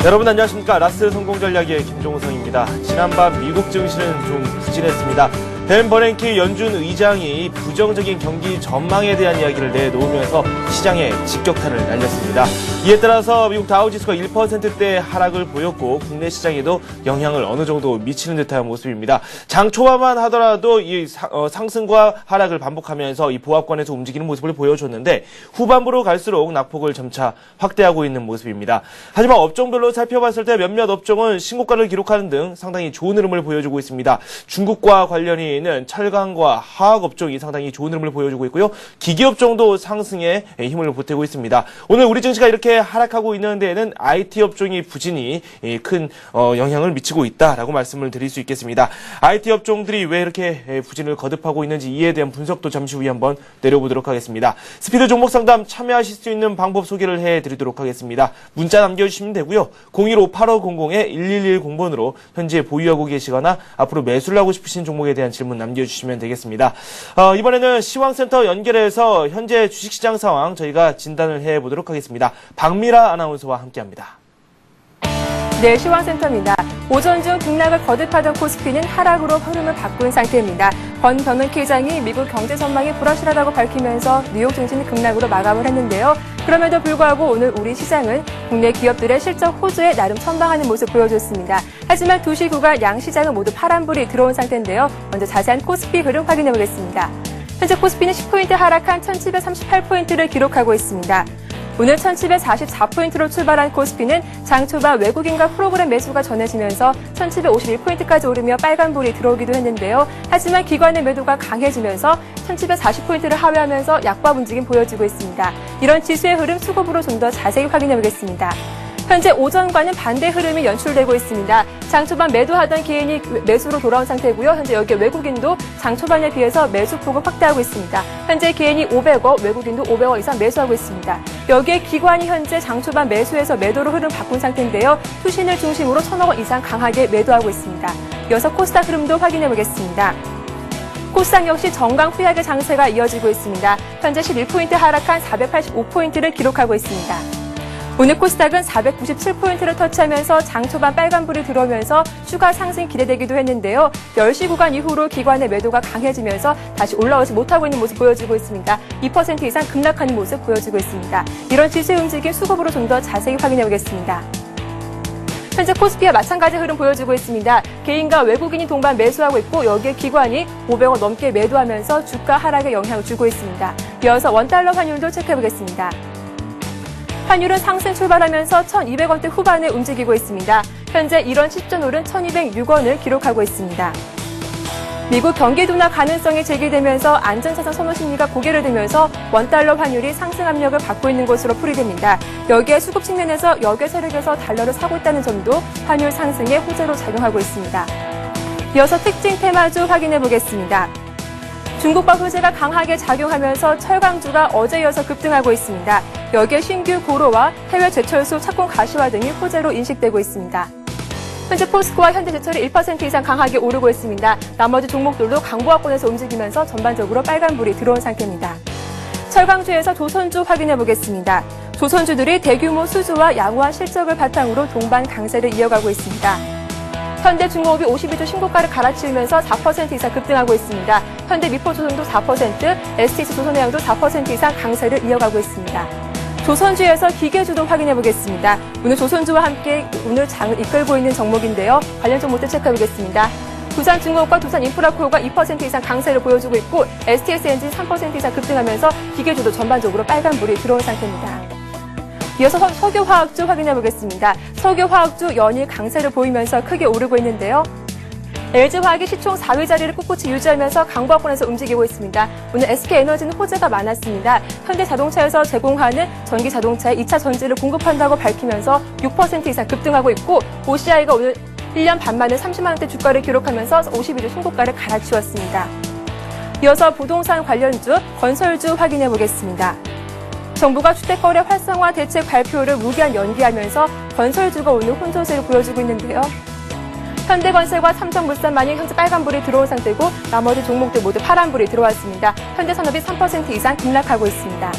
여러분 안녕하십니까. 라스 성공전략의 김종성입니다. 지난밤 미국 증시는 좀 부진했습니다. 벤 버냉키 연준 의장이 부정적인 경기 전망에 대한 이야기를 내놓으면서 시장에 직격탄을 날렸습니다. 이에 따라서 미국 다우지수가 1%대 하락을 보였고 국내 시장에도 영향을 어느 정도 미치는 듯한 모습입니다. 장 초반만 하더라도 이 상승과 하락을 반복하면서 이 보합권에서 움직이는 모습을 보여줬는데 후반부로 갈수록 낙폭을 점차 확대하고 있는 모습입니다. 하지만 업종별로 살펴봤을 때 몇몇 업종은 신고가를 기록하는 등 상당히 좋은 흐름을 보여주고 있습니다. 중국과 관련이 있는 철강과 화학 업종이 상당히 좋은 흐름을 보여주고 있고요. 기기 업종도 상승에 힘을 보태고 있습니다. 오늘 우리 증시가 이렇게 하락하고 있는 데에는 IT 업종이 부진이 큰 영향을 미치고 있다라고 말씀을 드릴 수 있겠습니다. IT 업종들이 왜 이렇게 부진을 거듭하고 있는지 이에 대한 분석도 잠시 후에 한번 내려보도록 하겠습니다. 스피드 종목 상담 참여하실 수 있는 방법 소개를 해드리도록 하겠습니다. 문자 남겨주시면 되고요. 015-8500-1110번으로 현재 보유하고 계시거나 앞으로 매수를 하고 싶으신 종목에 대한 질문 남겨주시면 되겠습니다. 이번에는 시황센터 연결해서 현재 주식시장 상황 저희가 진단을 해보도록 하겠습니다. 박미라 아나운서와 함께합니다. 네, 시황센터입니다. 오전 중 등락을 거듭하던 코스피는 하락으로 흐름을 바꾼 상태입니다. 권 버냉키 의장이 미국 경제 전망이 불확실하다고 밝히면서 뉴욕 증시는 급락으로 마감을 했는데요. 그럼에도 불구하고 오늘 우리 시장은 국내 기업들의 실적 호조에 나름 선방하는 모습 보여줬습니다. 하지만 2시 구간 양 시장은 모두 파란불이 들어온 상태인데요. 먼저 자세한 코스피 흐름 확인해 보겠습니다. 현재 코스피는 10포인트 하락한 1738포인트를 기록하고 있습니다. 오늘 1744포인트로 출발한 코스피는 장 초반 외국인과 프로그램 매수가 전해지면서 1751포인트까지 오르며 빨간불이 들어오기도 했는데요. 하지만 기관의 매도가 강해지면서 1740포인트를 하회하면서 약밥 움직임 보여주고 있습니다. 이런 지수의 흐름 수급으로 좀 더 자세히 확인해 보겠습니다. 현재 오전과는 반대 흐름이 연출되고 있습니다. 장 초반 매도하던 개인이 매수로 돌아온 상태고요. 현재 여기 외국인도 장 초반에 비해서 매수폭을 확대하고 있습니다. 현재 개인이 500억, 외국인도 500억 이상 매수하고 있습니다. 여기에 기관이 현재 장 초반 매수에서 매도로 흐름 바꾼 상태인데요. 투신을 중심으로 1000억 원 이상 강하게 매도하고 있습니다. 이어서 코스닥 흐름도 확인해 보겠습니다. 코스닥 역시 정강 후약의 장세가 이어지고 있습니다. 현재 11포인트 하락한 485포인트를 기록하고 있습니다. 오늘 코스닥은 497포인트를 터치하면서 장 초반 빨간불이 들어오면서 추가 상승 기대되기도 했는데요. 10시 구간 이후로 기관의 매도가 강해지면서 다시 올라오지 못하고 있는 모습 보여주고 있습니다. 2% 이상 급락하는 모습 보여주고 있습니다. 이런 지수의 움직임 수급으로 좀 더 자세히 확인해 보겠습니다. 현재 코스피와 마찬가지 흐름 보여주고 있습니다. 개인과 외국인이 동반 매수하고 있고 여기에 기관이 500원 넘게 매도하면서 주가 하락에 영향을 주고 있습니다. 이어서 원달러 환율도 체크해 보겠습니다. 환율은 상승 출발하면서 1200원대 후반에 움직이고 있습니다. 현재 1원 10전 오른 1206원을 기록하고 있습니다. 미국 경기 둔화 가능성이 제기되면서 안전자산 선호 심리가 고개를 들면서 원달러 환율이 상승 압력을 받고 있는 것으로 풀이됩니다. 여기에 수급 측면에서 역외 세력에서 달러를 사고 있다는 점도 환율 상승에 호재로 작용하고 있습니다. 이어서 특징 테마주 확인해 보겠습니다. 중국과 호재가 강하게 작용하면서 철강주가 어제 이어서 급등하고 있습니다. 여기에 신규 고로와 해외 제철소 착공 가시화 등이 호재로 인식되고 있습니다. 현재 포스코와 현대제철이 1% 이상 강하게 오르고 있습니다. 나머지 종목들도 강보합권에서 움직이면서 전반적으로 빨간불이 들어온 상태입니다. 철강주에서 조선주 확인해 보겠습니다. 조선주들이 대규모 수주와 양호한 실적을 바탕으로 동반 강세를 이어가고 있습니다. 현대중공업이 52주 신고가를 갈아치우면서 4% 이상 급등하고 있습니다. 현대미포조선도 4%, STS조선해양도 4% 이상 강세를 이어가고 있습니다. 조선주에서 기계주도 확인해 보겠습니다. 오늘 조선주와 함께 오늘 장을 이끌고 있는 종목인데요. 관련 종목도 체크해 보겠습니다. 두산중공업과 두산인프라코어가 2% 이상 강세를 보여주고 있고 STS엔진 3% 이상 급등하면서 기계주도 전반적으로 빨간불이 들어온 상태입니다. 이어서 석유화학주 확인해 보겠습니다. 석유화학주 연일 강세를 보이면서 크게 오르고 있는데요. LG화학이 시총 4위 자리를 꿋꿋이 유지하면서 강보합권에서 움직이고 있습니다. 오늘 SK에너지는 호재가 많았습니다. 현대자동차에서 제공하는 전기자동차에 2차 전지를 공급한다고 밝히면서 6% 이상 급등하고 있고 OCI가 오늘 1년 반 만에 30만 원대 주가를 기록하면서 52주 신고가를 갈아치웠습니다. 이어서 부동산 관련주, 건설주 확인해 보겠습니다. 정부가 주택거래 활성화 대책 발표를 무기한 연기하면서 건설주가 오늘 혼조세를 보여주고 있는데요. 현대건설과 삼성물산만이 현재 빨간불이 들어온 상태고 나머지 종목들 모두 파란불이 들어왔습니다. 현대산업이 3% 이상 급락하고 있습니다.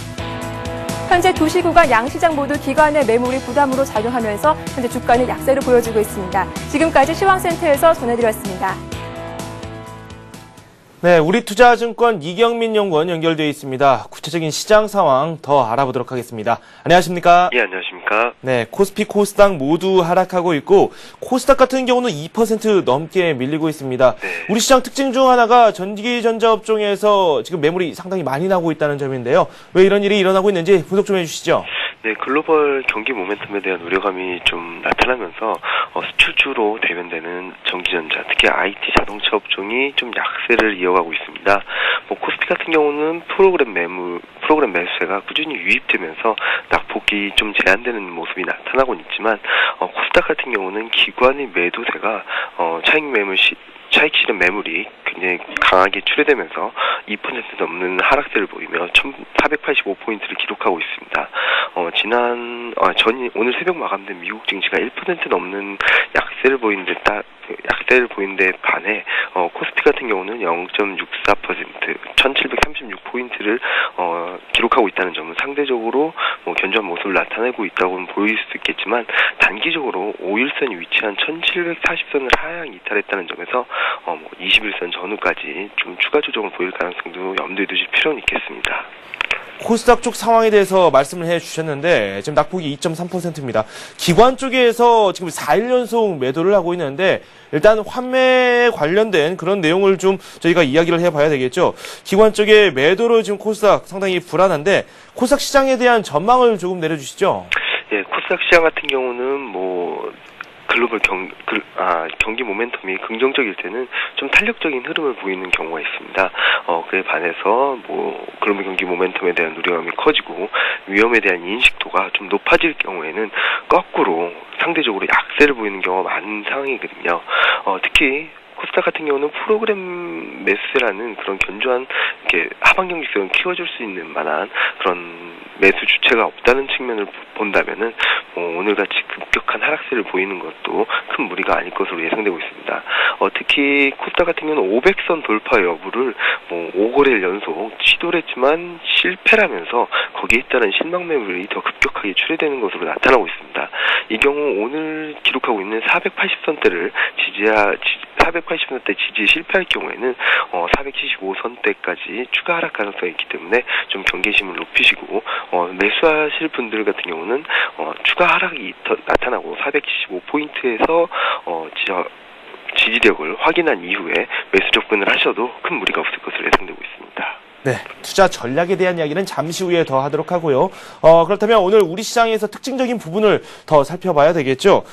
현재 두 시구간 양시장 모두 기관의 매물이 부담으로 작용하면서 현재 주가는 약세를 보여주고 있습니다. 지금까지 시황센터에서 전해드렸습니다. 네, 우리투자증권 이경민 연구원 연결되어 있습니다. 구체적인 시장 상황 더 알아보도록 하겠습니다. 안녕하십니까? 예, 안녕하십니까? 네, 코스피, 코스닥 모두 하락하고 있고 코스닥 같은 경우는 2% 넘게 밀리고 있습니다. 네. 우리 시장 특징 중 하나가 전기전자 업종에서 지금 매물이 상당히 많이 나고 있다는 점인데요. 왜 이런 일이 일어나고 있는지 분석 좀 해주시죠. 네, 글로벌 경기 모멘텀에 대한 우려감이 좀 나타나면서 수출주로 대변되는 전기전자, 특히 IT 자동차 업종이 좀 약세를 이어가고 있습니다. 코스피 같은 경우는 프로그램 매수세가 꾸준히 유입되면서 낙폭이 좀 제한되는 모습이 나타나고 있지만 코스닥 같은 경우는 기관의 매도세가 차익 실현 매물이 굉장히 강하게 출회되면서 2% 넘는 하락세를 보이며 1,485포인트를 기록하고 있습니다. 오늘 새벽 마감된 미국 증시가 1% 넘는 약세를 보이는 데 반해 코스피 같은 경우는 0.64% 1,736포인트를 기록하고 있다는 점은 상대적으로 견조한 모습을 나타내고 있다고는 보일 수 있겠지만 단기적으로 5일선이 위치한 1,740선을 하향 이탈했다는 점에서 21선 전후까지 좀 추가 조정을 보일 가능성도 염두에 두실 필요는 있겠습니다. 코스닥 쪽 상황에 대해서 말씀을 해주셨는데 지금 낙폭이 2.3%입니다. 기관 쪽에서 지금 4일 연속 매도를 하고 있는데 일단 환매에 관련된 그런 내용을 좀 저희가 이야기를 해봐야 되겠죠. 기관 쪽의 매도로 지금 코스닥 상당히 불안한데 코스닥 시장에 대한 전망을 조금 내려주시죠. 예, 코스닥 시장 같은 경우는 글로벌 경기 모멘텀이 긍정적일 때는 좀 탄력적인 흐름을 보이는 경우가 있습니다. 그에 반해서 글로벌 경기 모멘텀에 대한 우려감이 커지고 위험에 대한 인식도가 좀 높아질 경우에는 거꾸로 상대적으로 약세를 보이는 경우가 많은 상황이거든요. 특히 코스닥 같은 경우는 프로그램 매수세라는 그런 견조한 하방 경직성을 키워줄 수 있는 만한 그런 매수 주체가 없다는 측면을 본다면은 오늘같이 급격한 하락세를 보이는 것도 큰 무리가 아닐 것으로 예상되고 있습니다. 특히 코스닥 같은 경우는 500선 돌파 여부를 5거래일 연속 시도를 했지만 실패라면서 거기에 따른 실망 매물이 더 급격하게 출회되는 것으로 나타나고 있습니다. 이 경우 오늘 기록하고 있는 480선대를 480선대 지지에 실패할 경우에는 475선대까지 추가 하락 가능성이 있기 때문에 좀 경계심을 높이시고 매수하실 분들 같은 경우는 추가 하락이 나타나고 475포인트에서 지지력을 확인한 이후에 매수 접근을 하셔도 큰 무리가 없을 것으로 예상되고 있습니다. 네, 투자 전략에 대한 이야기는 잠시 후에 더 하도록 하고요. 그렇다면 오늘 우리 시장에서 특징적인 부분을 더 살펴봐야 되겠죠.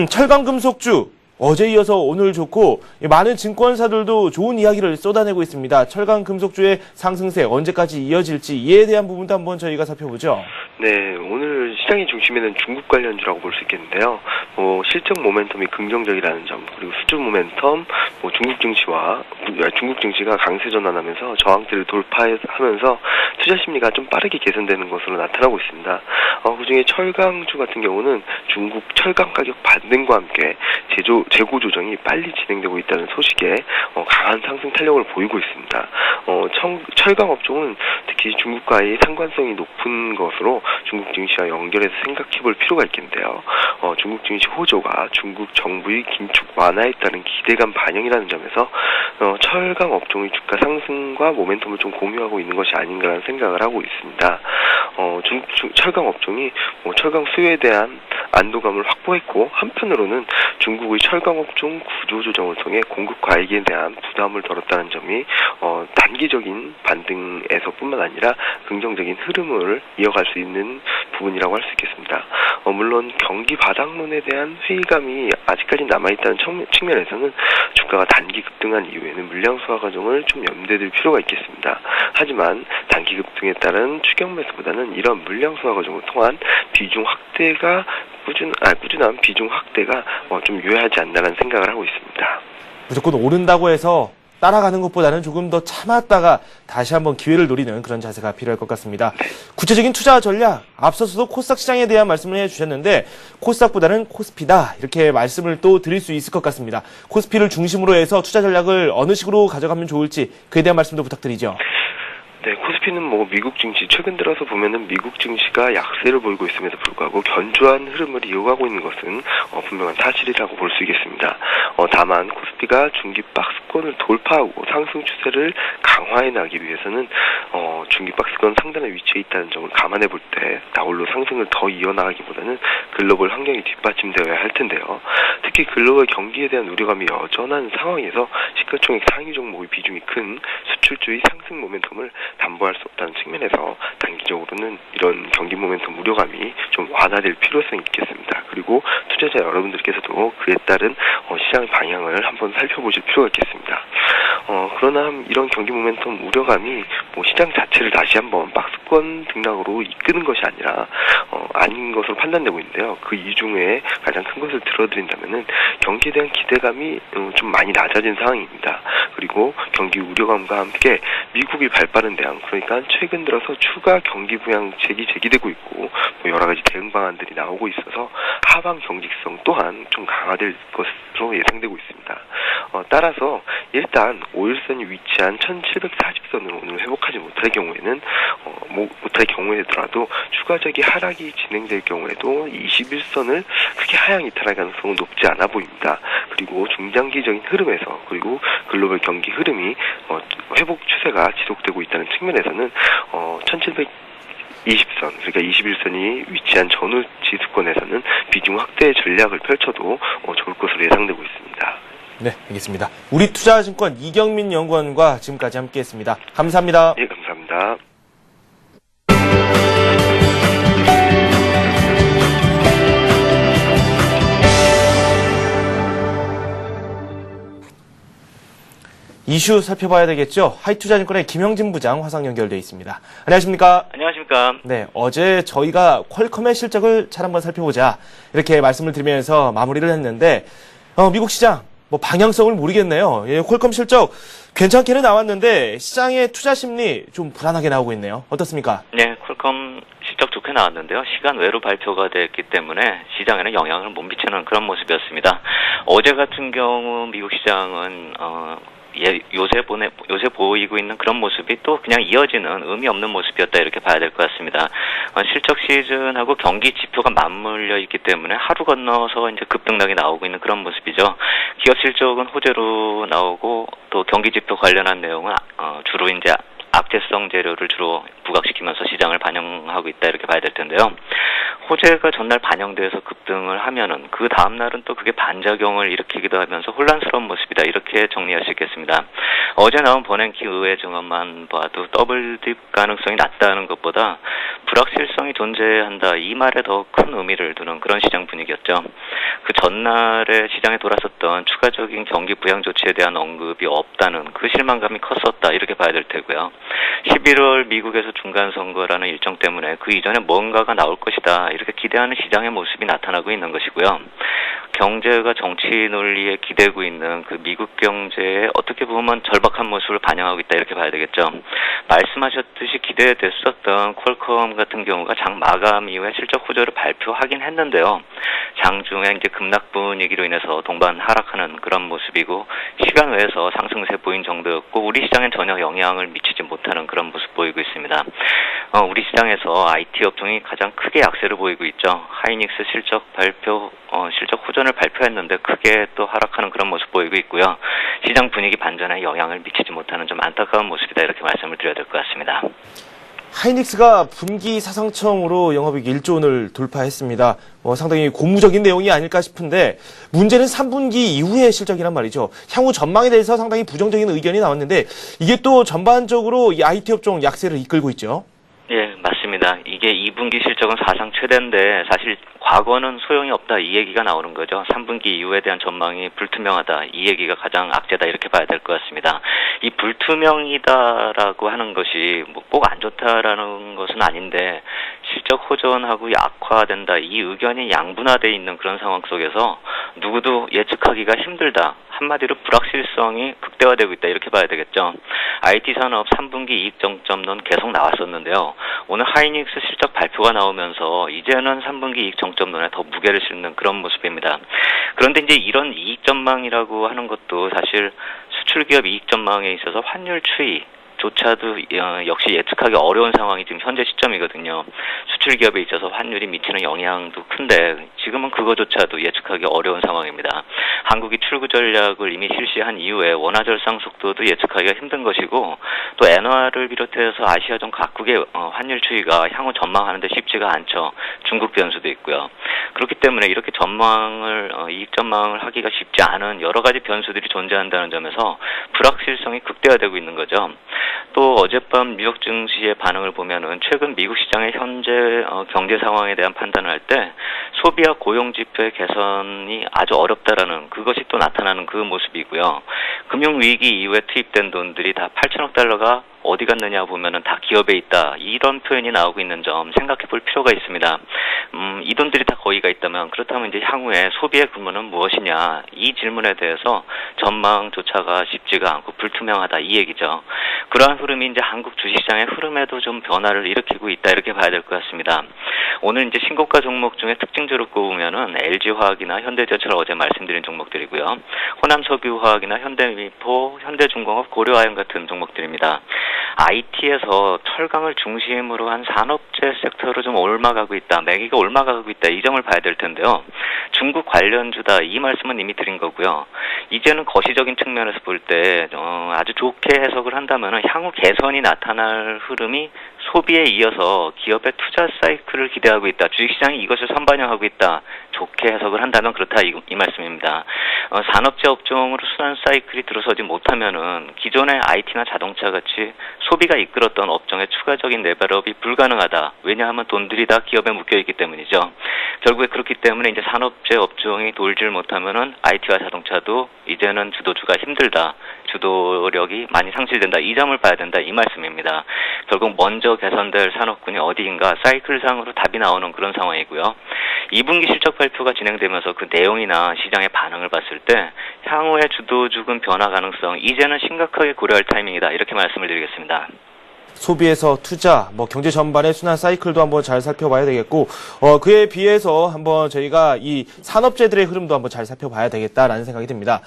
철강금속주 어제 이어서 오늘 좋고 많은 증권사들도 좋은 이야기를 쏟아내고 있습니다. 철강금속주의 상승세 언제까지 이어질지 이에 대한 부분도 한번 저희가 살펴보죠. 네, 오늘 시장의 중심에는 중국 관련주라고 볼 수 있겠는데요. 실적 모멘텀이 긍정적이라는 점, 그리고 수주 모멘텀, 중국 증시가 강세 전환하면서 저항대를 돌파하면서 투자 심리가 좀 빠르게 개선되는 것으로 나타나고 있습니다. 그중에 철강주 같은 경우는 중국 철강 가격 반등과 함께 재고 조정이 빨리 진행되고 있다는 소식에 강한 상승 탄력을 보이고 있습니다. 철강 업종은 특히 중국과의 상관성이 높은 것으로 중국 증시와 연결해서 생각해볼 필요가 있겠는데요. 중국 증시 호조가 중국 정부의 긴축 완화에 따른 기대감 반영이라는 점에서 철강 업종의 주가 상승과 모멘텀을 좀 공유하고 있는 것이 아닌가라는 생각을 하고 있습니다. 철강 업종이 철강 수요에 대한 안도감을 확보했고 한편으로는 중국의 철강 업종 구조 조정을 통해 공급 과익에 대한 부담을 덜었다는 점이 단기적인 반등에서뿐만 아니라 긍정적인 흐름을 이어갈 수 있는 부분이라고 할 수 있겠습니다. 물론 경기 바닥론에 대한 회의감이 아직까지 남아있다는 측면에서는 주가가 단기 급등한 이후에는 물량 소화 과정을 좀 염두에 둘 필요가 있겠습니다. 하지만 단기 급등에 따른 추격 매수보다는 이런 물량 소화 과정을 통한 비중 확대가 꾸준한 비중 확대가 좀 유효하지 않나라는 생각을 하고 있습니다. 무조건 오른다고 해서 따라가는 것보다는 조금 더 참았다가 다시 한번 기회를 노리는 그런 자세가 필요할 것 같습니다. 구체적인 투자 전략, 앞서서도 코스닥 시장에 대한 말씀을 해주셨는데 코스닥보다는 코스피다 이렇게 말씀을 또 드릴 수 있을 것 같습니다. 코스피를 중심으로 해서 투자 전략을 어느 식으로 가져가면 좋을지 그에 대한 말씀도 부탁드리죠. 네, 코스피는 뭐 미국 증시 최근 들어서 보면은 미국 증시가 약세를 보이고 있음에도 불구하고 견조한 흐름을 이어가고 있는 것은 분명한 사실이라고 볼 수 있겠습니다. 다만 코스피가 중기 박스권을 돌파하고 상승 추세를 강화해 나가기 위해서는 중기 박스권 상단에 위치해 있다는 점을 감안해 볼 때 나홀로 상승을 더 이어나가기보다는 글로벌 환경이 뒷받침되어야 할 텐데요. 특히 글로벌 경기에 대한 우려감이 여전한 상황에서 시가총액 상위 종목의 비중이 큰 수출주의 상승 모멘텀을 담보할 수 없다는 측면에서 단기적으로는 이런 경기 모멘텀 우려감이 좀 완화될 필요성이 있겠습니다. 그리고 투자자 여러분들께서도 그에 따른 시장 방향을 한번 살펴보실 필요가 있겠습니다. 그러나 이런 경기 모멘텀 우려감이 뭐 시장 자체를 다시 한번 박스권 등락으로 이끄는 것이 아니라 아닌 것으로 판단되고 있는데요. 그 이중에 가장 큰 것을 들어드린다면은 경기에 대한 기대감이 좀 많이 낮아진 상황입니다. 그리고 경기 우려감과 함께 미국이 발빠른 대응, 그러니까 최근 들어서 추가 경기 부양책이 제기되고 있고 뭐 여러 가지 대응 방안들이 나오고 있어서 하방 경직성 또한 좀 강화될 것으로 예상되고 있습니다. 따라서 일단 5일선이 위치한 1740선을 오늘 회복하지 못할 경우에는 못할 경우에더라도 추가적인 하락이 진행될 경우에도 21선을 크게 하향 이탈할 가능성은 높지 않아 보입니다. 그리고 중장기적인 흐름에서 그리고 글로벌 경기 흐름이 회복 추세가 지속되고 있다는 측면에서는 1720선, 그러니까 21선이 위치한 전후 지수권에서는 비중 확대 전략을 펼쳐도 좋을 것으로 예상되고 있습니다. 네, 알겠습니다. 우리투자증권 이경민 연구원과 지금까지 함께했습니다. 감사합니다. 예, 감사합니다. 이슈 살펴봐야 되겠죠. 하이투자증권의 김영진 부장 화상 연결돼 있습니다. 안녕하십니까? 안녕하십니까? 네, 어제 저희가 퀄컴의 실적을 잘 한번 살펴보자 이렇게 말씀을 드리면서 마무리를 했는데 미국 시장 뭐 방향성을 모르겠네요. 예, 퀄컴 실적 괜찮게는 나왔는데 시장의 투자 심리 좀 불안하게 나오고 있네요. 어떻습니까? 네, 퀄컴 실적 좋게 나왔는데요. 시간 외로 발표가 됐기 때문에 시장에는 영향을 못 미치는 그런 모습이었습니다. 어제 같은 경우 미국 시장은 요새 보이고 있는 그런 모습이 또 그냥 이어지는 의미 없는 모습이었다 이렇게 봐야 될 것 같습니다. 실적 시즌하고 경기 지표가 맞물려 있기 때문에 하루 건너서 이제 급등락이 나오고 있는 그런 모습이죠. 기업 실적은 호재로 나오고 또 경기 지표 관련한 내용은 주로 이제 악재성 재료를 주로 부각시키면서 시장을 반영하고 있다 이렇게 봐야 될 텐데요. 호재가 전날 반영돼서 급등을 하면은 그 다음 날은 또 그게 반작용을 일으키기도 하면서 혼란스러운 모습이다 이렇게 정리할 수 있겠습니다. 어제 나온 버냉키 의회 증언만 봐도 더블딥 가능성이 낮다는 것보다 불확실성이 존재한다 이 말에 더 큰 의미를 두는 그런 시장 분위기였죠. 그 전날에 시장에 돌았었던 추가적인 경기 부양 조치에 대한 언급이 없다는 그 실망감이 컸었다 이렇게 봐야 될 테고요. 11월 미국에서 중간선거라는 일정 때문에 그 이전에 뭔가가 나올 것이다 이렇게 기대하는 시장의 모습이 나타나고 있는 것이고요. 경제가 정치 논리에 기대고 있는 그 미국 경제에 어떻게 보면 절박한 모습을 반영하고 있다 이렇게 봐야 되겠죠. 말씀하셨듯이 기대됐었던 퀄컴 같은 경우가 장 마감 이후에 실적 호조를 발표하긴 했는데요. 장중에 이제 급락 분위기로 인해서 동반 하락하는 그런 모습이고 시간 외에서 상승세 보인 정도였고 우리 시장엔 전혀 영향을 미치지 못하는 그런 모습 보이고 있습니다. 우리 시장에서 IT 업종이 가장 크게 약세를 보이고 있죠. 하이닉스 실적 호전을 발표했는데 크게 또 하락하는 그런 모습 보이고 있고요. 시장 분위기 반전에 영향을 미치지 못하는 좀 안타까운 모습이다 이렇게 말씀을 드려야 될 것 같습니다. 하이닉스가 분기 사상청으로 영업이익 1조 원을 돌파했습니다. 상당히 고무적인 내용이 아닐까 싶은데 문제는 3분기 이후의 실적이란 말이죠. 향후 전망에 대해서 상당히 부정적인 의견이 나왔는데 이게 또 전반적으로 이 IT 업종 약세를 이끌고 있죠. 예, 맞습니다. 이게 2분기 실적은 사상 최대인데 사실 과거는 소용이 없다 이 얘기가 나오는 거죠. 3분기 이후에 대한 전망이 불투명하다 이 얘기가 가장 악재다 이렇게 봐야 될 것 같습니다. 이 불투명이다라고 하는 것이 뭐 꼭 안 좋다라는 것은 아닌데 실적 호전하고 약화된다 이 의견이 양분화되어 있는 그런 상황 속에서 누구도 예측하기가 힘들다. 한마디로 불확실성이 극대화되고 있다 이렇게 봐야 되겠죠. IT 산업 3분기 이익 정점론 계속 나왔었는데요. 오늘 하이닉스 실적 발표가 나오면서 이제는 3분기 이익 정점론에 더 무게를 싣는 그런 모습입니다. 그런데 이제 이런 이익 전망이라고 하는 것도 사실 수출기업 이익 전망에 있어서 환율 추이 조차도 역시 예측하기 어려운 상황이 지금 현재 시점이거든요. 수출 기업에 있어서 환율이 미치는 영향도 큰데 지금은 그거조차도 예측하기 어려운 상황입니다. 한국이 출구 전략을 이미 실시한 이후에 원화 절상 속도도 예측하기가 힘든 것이고 또 엔화를 비롯해서 아시아권 각국의 환율 추이가 향후 전망하는데 쉽지가 않죠. 중국 변수도 있고요. 그렇기 때문에 이렇게 이익 전망을 하기가 쉽지 않은 여러 가지 변수들이 존재한다는 점에서 불확실성이 극대화되고 있는 거죠. 또 어젯밤 뉴욕 증시의 반응을 보면은 최근 미국 시장의 현재 경제 상황에 대한 판단을 할 때 소비와 고용 지표의 개선이 아주 어렵다라는 그것이 또 나타나는 그 모습이고요. 금융 위기 이후에 투입된 돈들이 다 8천억 달러가 어디 갔느냐 보면은 다 기업에 있다. 이런 표현이 나오고 있는 점 생각해 볼 필요가 있습니다. 이 돈들이 다 거기가 있다면 그렇다면 이제 향후에 소비의 규모는 무엇이냐 이 질문에 대해서 전망조차가 쉽지가 않고 불투명하다 이 얘기죠. 그러한 흐름이 이제 한국 주식시장의 흐름에도 좀 변화를 일으키고 있다 이렇게 봐야 될 것 같습니다. 오늘 이제 신고가 종목 중에 특징적으로 꼽으면은 LG화학이나 현대제철 어제 말씀드린 종목들이고요. 호남석유화학이나 현대미포, 현대중공업, 고려아연 같은 종목들입니다. IT에서 철강을 중심으로 한 산업재 섹터로 좀 올라가고 있다. 매기가 올라가고 있다. 이 점을 봐야 될 텐데요. 중국 관련주다. 이 말씀은 이미 드린 거고요. 이제는 거시적인 측면에서 볼 때 아주 좋게 해석을 한다면 향후 개선이 나타날 흐름이 소비에 이어서 기업의 투자 사이클을 기대하고 있다. 주식시장이 이것을 선반영하고 있다. 좋게 해석을 한다면 그렇다 이 말씀입니다. 산업재 업종으로 순환 사이클이 들어서지 못하면은 기존의 IT나 자동차 같이 소비가 이끌었던 업종의 추가적인 레벨업이 불가능하다. 왜냐하면 돈들이 다 기업에 묶여 있기 때문이죠. 결국에 그렇기 때문에 이제 산업재 업종이 돌질 못하면은 IT와 자동차도 이제는 주도주가 힘들다. 주도력이 많이 상실된다. 이 점을 봐야 된다. 이 말씀입니다. 결국 먼저 개선될 산업군이 어디인가 사이클상으로 답이 나오는 그런 상황이고요. 2분기 실적 발표가 진행되면서 그 내용이나 시장의 반응을 봤을 때 향후의 주도주군 변화 가능성 이제는 심각하게 고려할 타이밍이다. 이렇게 말씀을 드리겠습니다. 소비에서 투자, 경제 전반의 순환 사이클도 한번 잘 살펴봐야 되겠고, 그에 비해서 한번 저희가 이 산업재들의 흐름도 한번 잘 살펴봐야 되겠다라는 생각이 듭니다.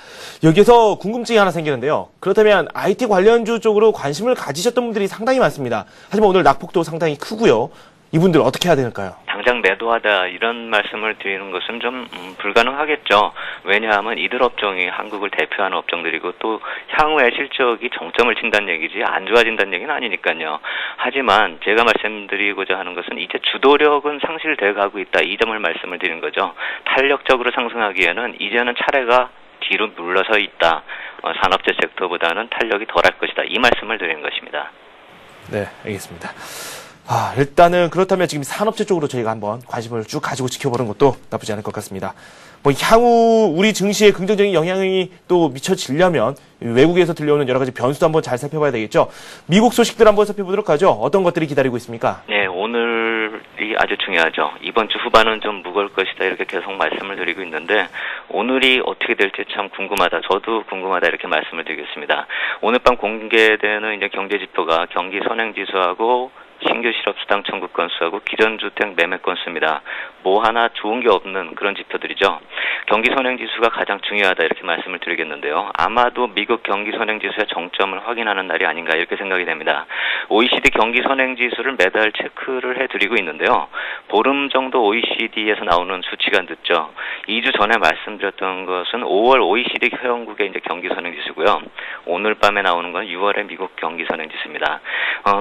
여기서 궁금증이 하나 생기는데요. 그렇다면 IT 관련주 쪽으로 관심을 가지셨던 분들이 상당히 많습니다. 하지만 오늘 낙폭도 상당히 크고요. 이분들 어떻게 해야 될까요? 당장 매도하다 이런 말씀을 드리는 것은 좀 불가능하겠죠. 왜냐하면 이들 업종이 한국을 대표하는 업종들이고 또 향후에 실적이 정점을 친다는 얘기지 안 좋아진다는 얘기는 아니니까요. 하지만 제가 말씀드리고자 하는 것은 이제 주도력은 상실돼 가고 있다. 이 점을 말씀을 드리는 거죠. 탄력적으로 상승하기에는 이제는 차례가 뒤로 물러서 있다. 산업재 섹터보다는 탄력이 덜할 것이다. 이 말씀을 드리는 것입니다. 네, 알겠습니다. 일단은 그렇다면 지금 산업재 쪽으로 저희가 한번 관심을 쭉 가지고 지켜보는 것도 나쁘지 않을 것 같습니다. 향후 우리 증시에 긍정적인 영향이 또 미쳐지려면 외국에서 들려오는 여러 가지 변수도 한번 잘 살펴봐야 되겠죠. 미국 소식들 한번 살펴보도록 하죠. 어떤 것들이 기다리고 있습니까? 네, 오늘이 아주 중요하죠. 이번 주 후반은 좀 무거울 것이다 이렇게 계속 말씀을 드리고 있는데 오늘이 어떻게 될지 참 궁금하다. 저도 궁금하다 이렇게 말씀을 드리겠습니다. 오늘 밤 공개되는 이제 경제 지표가 경기 선행지수하고 신규 실업 수당 청구 건수하고 기존주택 매매 건수입니다. 뭐 하나 좋은 게 없는 그런 지표들이죠. 경기 선행지수가 가장 중요하다 이렇게 말씀을 드리겠는데요. 아마도 미국 경기 선행지수의 정점을 확인하는 날이 아닌가 이렇게 생각이 됩니다. OECD 경기 선행지수를 매달 체크를 해드리고 있는데요. 보름 정도 OECD에서 나오는 수치가 늦죠. 2주 전에 말씀드렸던 것은 5월 OECD 회원국의 이제 경기 선행지수고요. 오늘 밤에 나오는 건 6월의 미국 경기 선행지수입니다.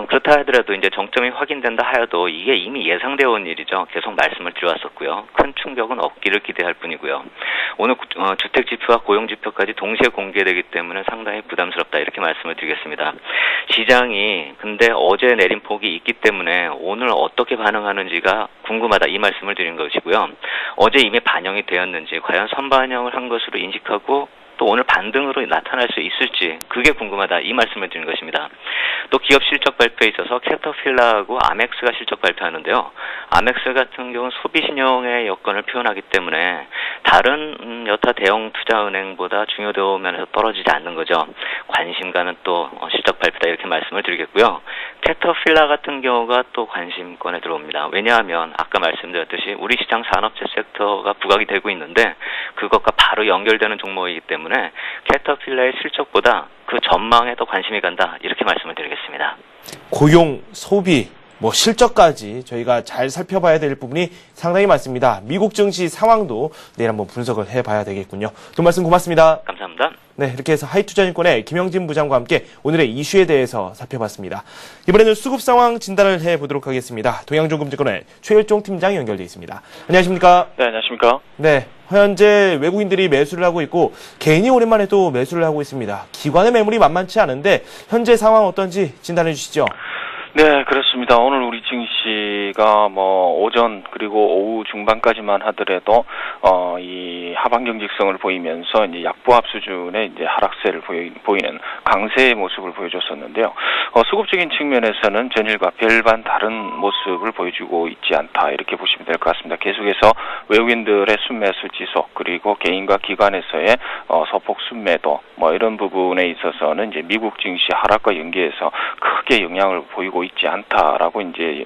그렇다 하더라도 이제 정점이 확인된다 하여도 이게 이미 예상되어 온 일이죠. 계속 말씀을 드려왔었고요. 큰 충격은 없기를 기대할 뿐이고요. 오늘 주택지표와 고용지표까지 동시에 공개되기 때문에 상당히 부담스럽다 이렇게 말씀을 드리겠습니다. 시장이 근데 어제 내린 폭이 있기 때문에 오늘 어떻게 반응하는지가 궁금하다 이 말씀을 드린 것이고요. 어제 이미 반영이 되었는지 과연 선반영을 한 것으로 인식하고 또 오늘 반등으로 나타날 수 있을지 그게 궁금하다 이 말씀을 드린 것입니다. 또 기업 실적 발표에 있어서 캐터필러하고 아멕스가 실적 발표하는데요. 아멕스 같은 경우는 소비신용의 여건을 표현하기 때문에 다른 여타 대형 투자은행보다 중요도 면에서 떨어지지 않는 거죠. 관심가는 또 실적 발표다 이렇게 말씀을 드리겠고요. 캐터필러 같은 경우가 또 관심권에 들어옵니다. 왜냐하면 아까 말씀드렸듯이 우리 시장 산업재 섹터가 부각이 되고 있는데 그것과 바로 연결되는 종목이기 때문에 캐터필러의 실적보다 그 전망에 더 관심이 간다 이렇게 말씀을 드리겠습니다. 고용, 소비, 실적까지 저희가 잘 살펴봐야 될 부분이 상당히 많습니다. 미국 증시 상황도 내일 한번 분석을 해봐야 되겠군요. 두 말씀 고맙습니다. 감사합니다. 네, 이렇게 해서 하이투자증권의 김영진 부장과 함께 오늘의 이슈에 대해서 살펴봤습니다. 이번에는 수급 상황 진단을 해보도록 하겠습니다. 동양중금증권의 최일종 팀장 연결돼 있습니다. 안녕하십니까? 네, 안녕하십니까? 네, 현재 외국인들이 매수를 하고 있고 개인이 오랜만에 또 매수를 하고 있습니다. 기관의 매물이 만만치 않은데 현재 상황 어떤지 진단해 주시죠. 네, 그렇습니다. 오늘 우리 증시가 오전 그리고 오후 중반까지만 하더라도 이 하방 경직성을 보이면서 이제 약보합 수준의 이제 하락세를 보이는 강세의 모습을 보여줬었는데요. 수급적인 측면에서는 전일과 별반 다른 모습을 보여주고 있지 않다 이렇게 보시면 될 것 같습니다. 계속해서 외국인들의 순매수 지속 그리고 개인과 기관에서의 소폭 순매도 이런 부분에 있어서는 이제 미국 증시 하락과 연계해서 크게 영향을 보이고 있지 않다라고 이제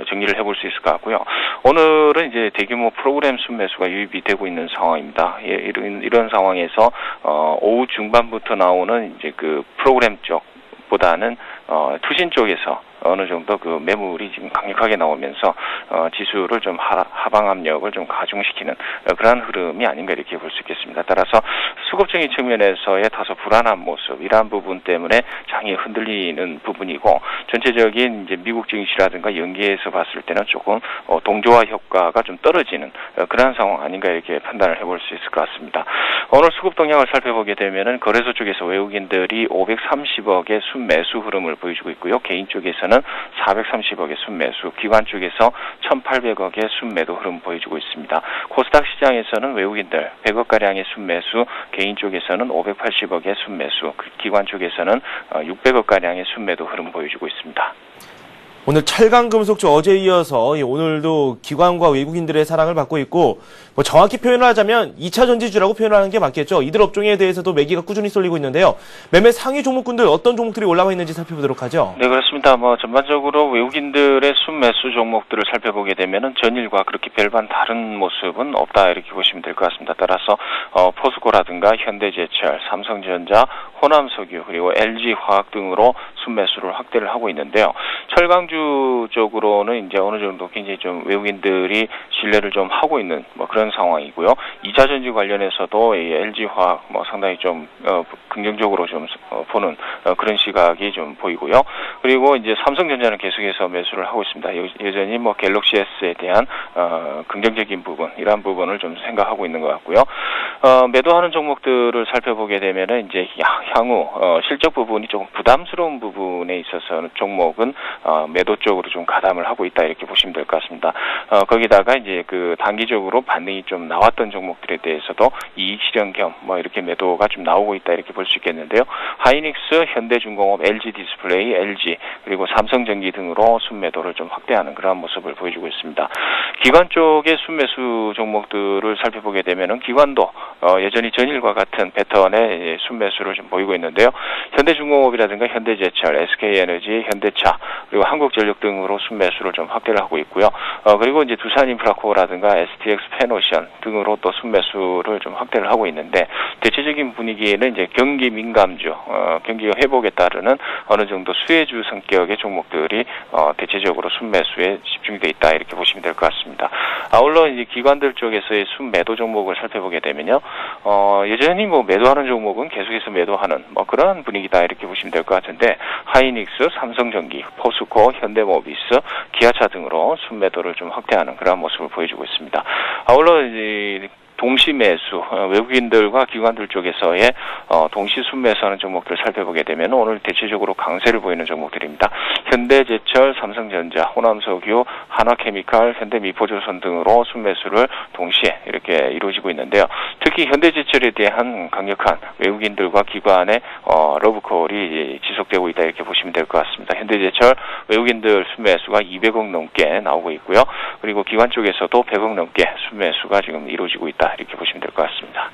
정리를 해볼 수 있을 것 같고요. 오늘은 이제 대규모 프로그램 순매수가 유입이 되고 있는 상황입니다. 이런 상황에서 오후 중반부터 나오는 이제 그 프로그램 쪽보다는 투신 쪽에서 어느 정도 그 매물이 지금 강력하게 나오면서 지수를 좀 하방 압력을 좀 가중시키는 그러한 흐름이 아닌가 이렇게 볼 수 있겠습니다. 따라서 수급적인 측면에서의 다소 불안한 모습 이러한 부분 때문에 장이 흔들리는 부분이고 전체적인 이제 미국 증시라든가 연계해서 봤을 때는 조금 동조화 효과가 좀 떨어지는 그러한 상황 아닌가 이렇게 판단을 해볼 수 있을 것 같습니다. 오늘 수급 동향을 살펴보게 되면은 거래소 쪽에서 외국인들이 530억의 순매수 흐름을 보여주고 있고요. 개인 쪽에서는 430억의 순매수, 기관 쪽에서 1,800억의 순매도 흐름 보여주고 있습니다. 코스닥 시장에서는 외국인들 100억가량의 순매수, 개인 쪽에서는 580억의 순매수, 기관 쪽에서는 600억가량의 순매도 흐름 보여주고 있습니다. 오늘 철강금속주 어제에 이어서 오늘도 기관과 외국인들의 사랑을 받고 있고 정확히 표현을 하자면 2차 전지주라고 표현을 하는 게 맞겠죠. 이들 업종에 대해서도 매기가 꾸준히 쏠리고 있는데요. 매매 상위 종목군들 어떤 종목들이 올라와 있는지 살펴보도록 하죠. 네, 그렇습니다. 전반적으로 외국인들의 순매수 종목들을 살펴보게 되면은 전일과 그렇게 별반 다른 모습은 없다 이렇게 보시면 될 것 같습니다. 따라서 포스코라든가 현대제철, 삼성전자, 호남석유 그리고 LG화학 등으로 순매수를 확대를 하고 있는데요. 철강주 쪽으로는 이제 어느 정도 굉장히 좀 외국인들이 신뢰를 좀 하고 있는 그런 상황이고요. 2차 전지 관련해서도 이 LG화학 상당히 좀 긍정적으로 좀 보는 그런 시각이 좀 보이고요. 그리고 이제 삼성전자는 계속해서 매수를 하고 있습니다. 여전히 갤럭시 S에 대한 긍정적인 부분 이러한 부분을 좀 생각하고 있는 것 같고요. 매도하는 종목들을 살펴보게 되면은 이제 향후 실적 부분이 조금 부담스러운 부분에 있어서는 종목은 매도 쪽으로 좀 가담을 하고 있다 이렇게 보시면 될 것 같습니다. 거기다가 이제 그 단기적으로 반등이 좀 나왔던 종목들에 대해서도 이익 실현 겸 이렇게 매도가 좀 나오고 있다 이렇게 볼 수 있겠는데요. 하이닉스, 현대중공업, LG디스플레이, LG 그리고 삼성전기 등으로 순매도를 좀 확대하는 그러한 모습을 보여주고 있습니다. 기관 쪽의 순매수 종목들을 살펴보게 되면은 기관도 여전히 전일과 같은 패턴의 순매수를 좀 보이고 있는데요. 현대중공업이라든가 현대제철, SK에너지, 현대차 그리고 한국전력 등으로 순매수를 좀 확대를 하고 있고요. 그리고 이제 두산인프라코라든가 STX 페노션 등으로 또 순매수를 좀 확대를 하고 있는데 대체적인 분위기에는 이제 경기 민감주, 경기가 회복에 따르는 어느 정도 수혜주 성격의 종목들이 대체적으로 순매수에 집중돼 있다 이렇게 보시면 될 것 같습니다. 아울러 이제 기관들 쪽에서의 순매도 종목을 살펴보게 되면요, 여전히 매도하는 종목은 계속해서 매도하는 그런 분위기다 이렇게 보시면 될 것 같은데 하이닉스, 삼성전기, 포스코, 현대모비스, 기아차 등으로 순매도를 좀 확대하는 그런 모습을 보여주고 있습니다. 아울러 이제 동시 매수, 외국인들과 기관들 쪽에서의 동시 순매수하는 종목들 살펴보게 되면 오늘 대체적으로 강세를 보이는 종목들입니다. 현대제철, 삼성전자, 호남석유, 한화케미칼, 현대미포조선 등으로 순매수를 동시에 이렇게 이루어지고 있는데요. 특히 현대제철에 대한 강력한 외국인들과 기관의 러브콜이 지속되고 있다 이렇게 보시면 될 것 같습니다. 현대제철 외국인들 순매수가 200억 넘게 나오고 있고요. 그리고 기관 쪽에서도 100억 넘게 순매수가 지금 이루어지고 있다. 이렇게 보시면 될 것 같습니다.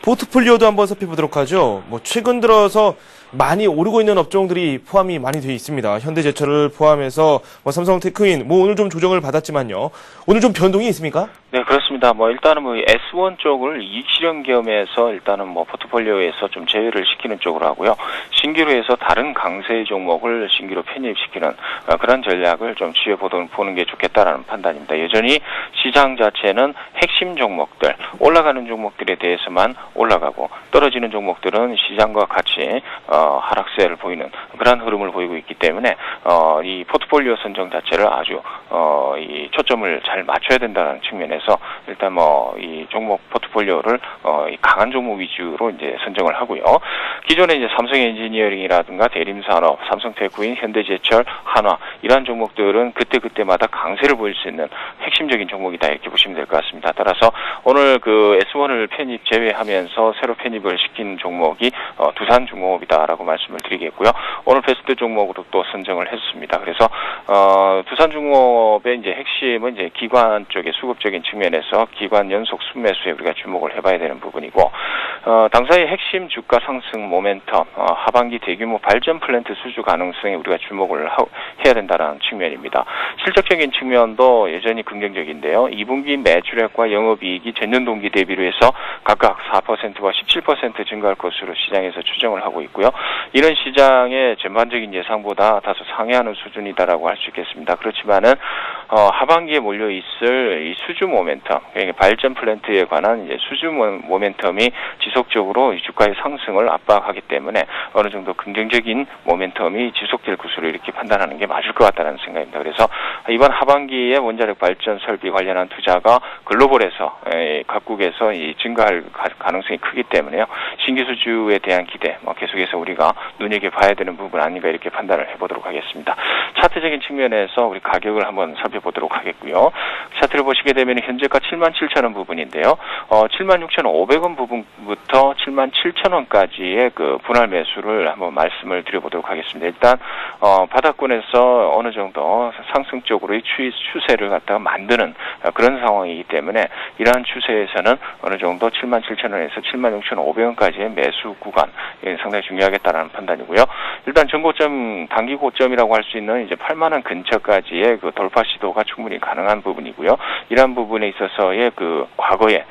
포트폴리오도 한번 살펴보도록 하죠. 뭐 최근 들어서 많이 오르고 있는 업종들이 포함이 많이 되어 있습니다. 현대제철을 포함해서 뭐 삼성테크인 뭐 오늘 좀 조정을 받았지만요. 오늘 좀 변동이 있습니까? 네, 그렇습니다. 일단은 S1 쪽을 이익 실현 겸해서 일단은 포트폴리오에서 좀 제외를 시키는 쪽으로 하고요. 신규로 해서 다른 강세 종목을 신규로 편입시키는 그런 전략을 좀 취해보는 게 좋겠다라는 판단입니다. 여전히 시장 자체는 핵심 종목들, 올라가는 종목들에 대해서만 올라가고 떨어지는 종목들은 시장과 같이 하락세를 보이는 그런 흐름을 보이고 있기 때문에 이 포트폴리오 선정 자체를 아주 이 초점을 잘 맞춰야 된다는 측면에서 일단 이 종목 포트폴리오를 이 강한 종목 위주로 이제 선정을 하고요. 기존에 이제 삼성엔지니어링이라든가 대림산업, 삼성테크인, 현대제철, 한화 이러한 종목들은 그때그때마다 강세를 보일 수 있는 핵심적인 종목이다 이렇게 보시면 될 것 같습니다. 따라서 오늘 그 S1을 편입 제외하면서 새로 편입을 시킨 종목이 두산중공업이다라고 말씀을 드리겠고요. 오늘 베스트 종목으로 또 선정을 했습니다. 그래서 두산중공업의 이제 핵심은 이제 기관 쪽의 수급적인 측면에서 기관 연속 순매수에 우리가 주목을 해봐야 되는 부분이고, 당사의 핵심 주가 상승 모멘텀, 하반기 대규모 발전 플랜트 수주 가능성에 우리가 주목을 해야 된다는 측면입니다. 실적적인 측면도 여전히 긍정적인데요. 2분기 매출액과 영업이익이 전년 동기 대비로 해서 각각 4%와 17% 증가할 것으로 시장에서 추정을 하고 있고요. 이런 시장의 전반적인 예상보다 다소 상회하는 수준이다라고 할 수 있겠습니다. 그렇지만은 하반기에 몰려 있을 이 수주 모멘텀, 그러니까 발전 플랜트에 관한 이제 수주 모멘텀이 지속적으로 이 주가의 상승을 압박하기 때문에 어느 정도 긍정적인 모멘텀이 지속될 것으로 이렇게 판단하는 게 맞을 것 같다는 생각입니다. 그래서 이번 하반기에 원자력 발전 설비 관련한 투자가 글로벌에서 각국에서 증가할 가능성이 크기 때문에요. 신규 수주에 대한 기대 계속해서 우리가 눈여겨봐야 되는 부분 아닌가 이렇게 판단을 해보도록 하겠습니다. 차트적인 측면에서 우리 가격을 한번 살펴보도록 하겠고요. 차트를 보시게 되면 현재가 77,000원 부분인데요. 76,500원 부분부터 77,000원까지의 그 분할 매수를 한번 말씀을 드려보도록 하겠습니다. 일단 바닥권에서 어느 정도 상승적으로의 추세를 갖다가 만드는 그런 상황이기 때문에 이러한 추세에서는 어느 정도 77,000원에서 76,500원까지의 매수 구간 상당히 중요하겠다라는 판단이고요. 일단 전고점, 단기 고점이라고 할 수 있는 이제 8만원 근처까지의 그 돌파 시도가 충분히 가능한 부분이고요. 이러한 부분에 있어서의 그 과거에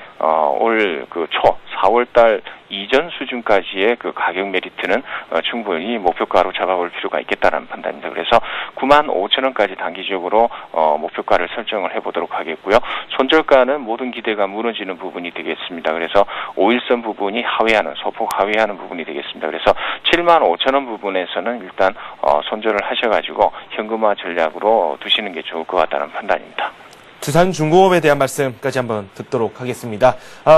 올 그 초 4월달 이전 수준까지의 그 가격 메리트는 충분히 목표가로 잡아볼 필요가 있겠다는 판단입니다. 그래서 95,000원까지 단기적으로 목표가를 설정을 해보도록 하겠고요. 손절가는 모든 기대가 무너지는 부분이 되겠습니다. 그래서 5일선 부분이 하회하는, 소폭 하회하는 부분이 되겠습니다. 그래서 75,000원 부분에서는 일단 손절을 하셔가지고 현금화 전략으로 두시는 게 좋을 것 같다는 판단입니다. 두산중공업에 대한 말씀까지 한번 듣도록 하겠습니다.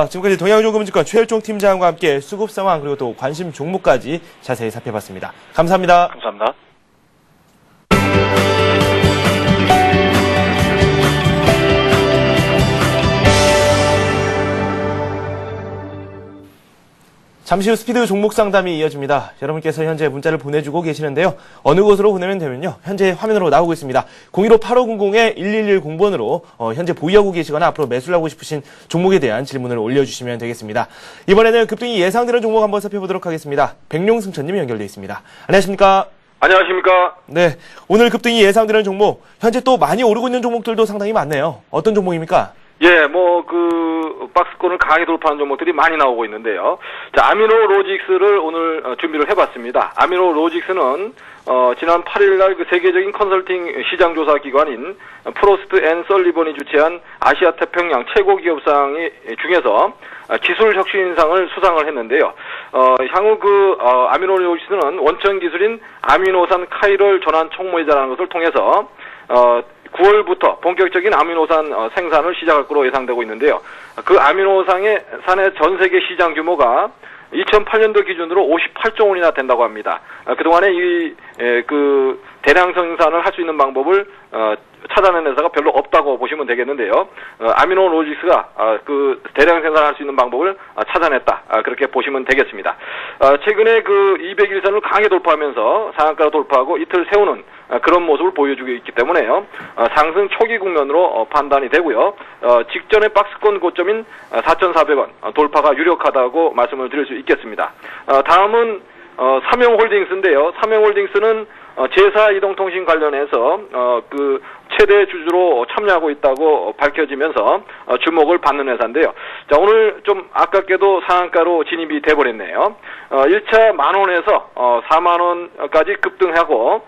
지금까지 동양증권 최일종 팀장과 함께 수급 상황 그리고 또 관심 종목까지 자세히 살펴봤습니다. 감사합니다. 감사합니다. 잠시 후 스피드 종목 상담이 이어집니다. 여러분께서 현재 문자를 보내주고 계시는데요. 어느 곳으로 보내면 되면요. 현재 화면으로 나오고 있습니다. 015-8500-1110번으로 현재 보유하고 계시거나 앞으로 매수를 하고 싶으신 종목에 대한 질문을 올려주시면 되겠습니다. 이번에는 급등이 예상되는 종목 한번 살펴보도록 하겠습니다. 백룡승천님 연결되어 있습니다. 안녕하십니까? 안녕하십니까? 네, 오늘 급등이 예상되는 종목, 현재 또 많이 오르고 있는 종목들도 상당히 많네요. 어떤 종목입니까? 예, 박스권을 강하게 돌파하는 종목들이 많이 나오고 있는데요. 자, 아미노로직스를 오늘 준비를 해봤습니다. 아미노로직스는 지난 8일날 그 세계적인 컨설팅 시장조사 기관인 프로스트 앤 설리번이 주최한 아시아 태평양 최고 기업상 중에서 기술 혁신상을 수상을 했는데요. 향후 아미노로직스는 원천 기술인 아미노산 카이럴 전환 촉매제라는 것을 통해서 9월부터 본격적인 아미노산 생산을 시작할 것으로 예상되고 있는데요. 그 아미노산의 전 세계 시장 규모가 2008년도 기준으로 58조 원이나 된다고 합니다. 그동안에 대량 생산을 할 수 있는 방법을 찾아낸 회사가 별로 없다고 보시면 되겠는데요. 아미노 로직스가 그 대량 생산할 수 있는 방법을 찾아냈다. 그렇게 보시면 되겠습니다. 최근에 그 200일선을 강하게 돌파하면서 상한가로 돌파하고 이틀 세우는 그런 모습을 보여주고 있기 때문에요. 상승 초기 국면으로 판단이 되고요. 직전의 박스권 고점인 4,400원 돌파가 유력하다고 말씀을 드릴 수 있겠습니다. 다음은 삼영홀딩스인데요. 삼영홀딩스는 제사 이동통신 관련해서 그 최대 주주로 참여하고 있다고 밝혀지면서 주목을 받는 회사인데요. 자, 오늘 좀 아깝게도 상한가로 진입이 돼버렸네요. 1차 만원에서 4만원까지 급등하고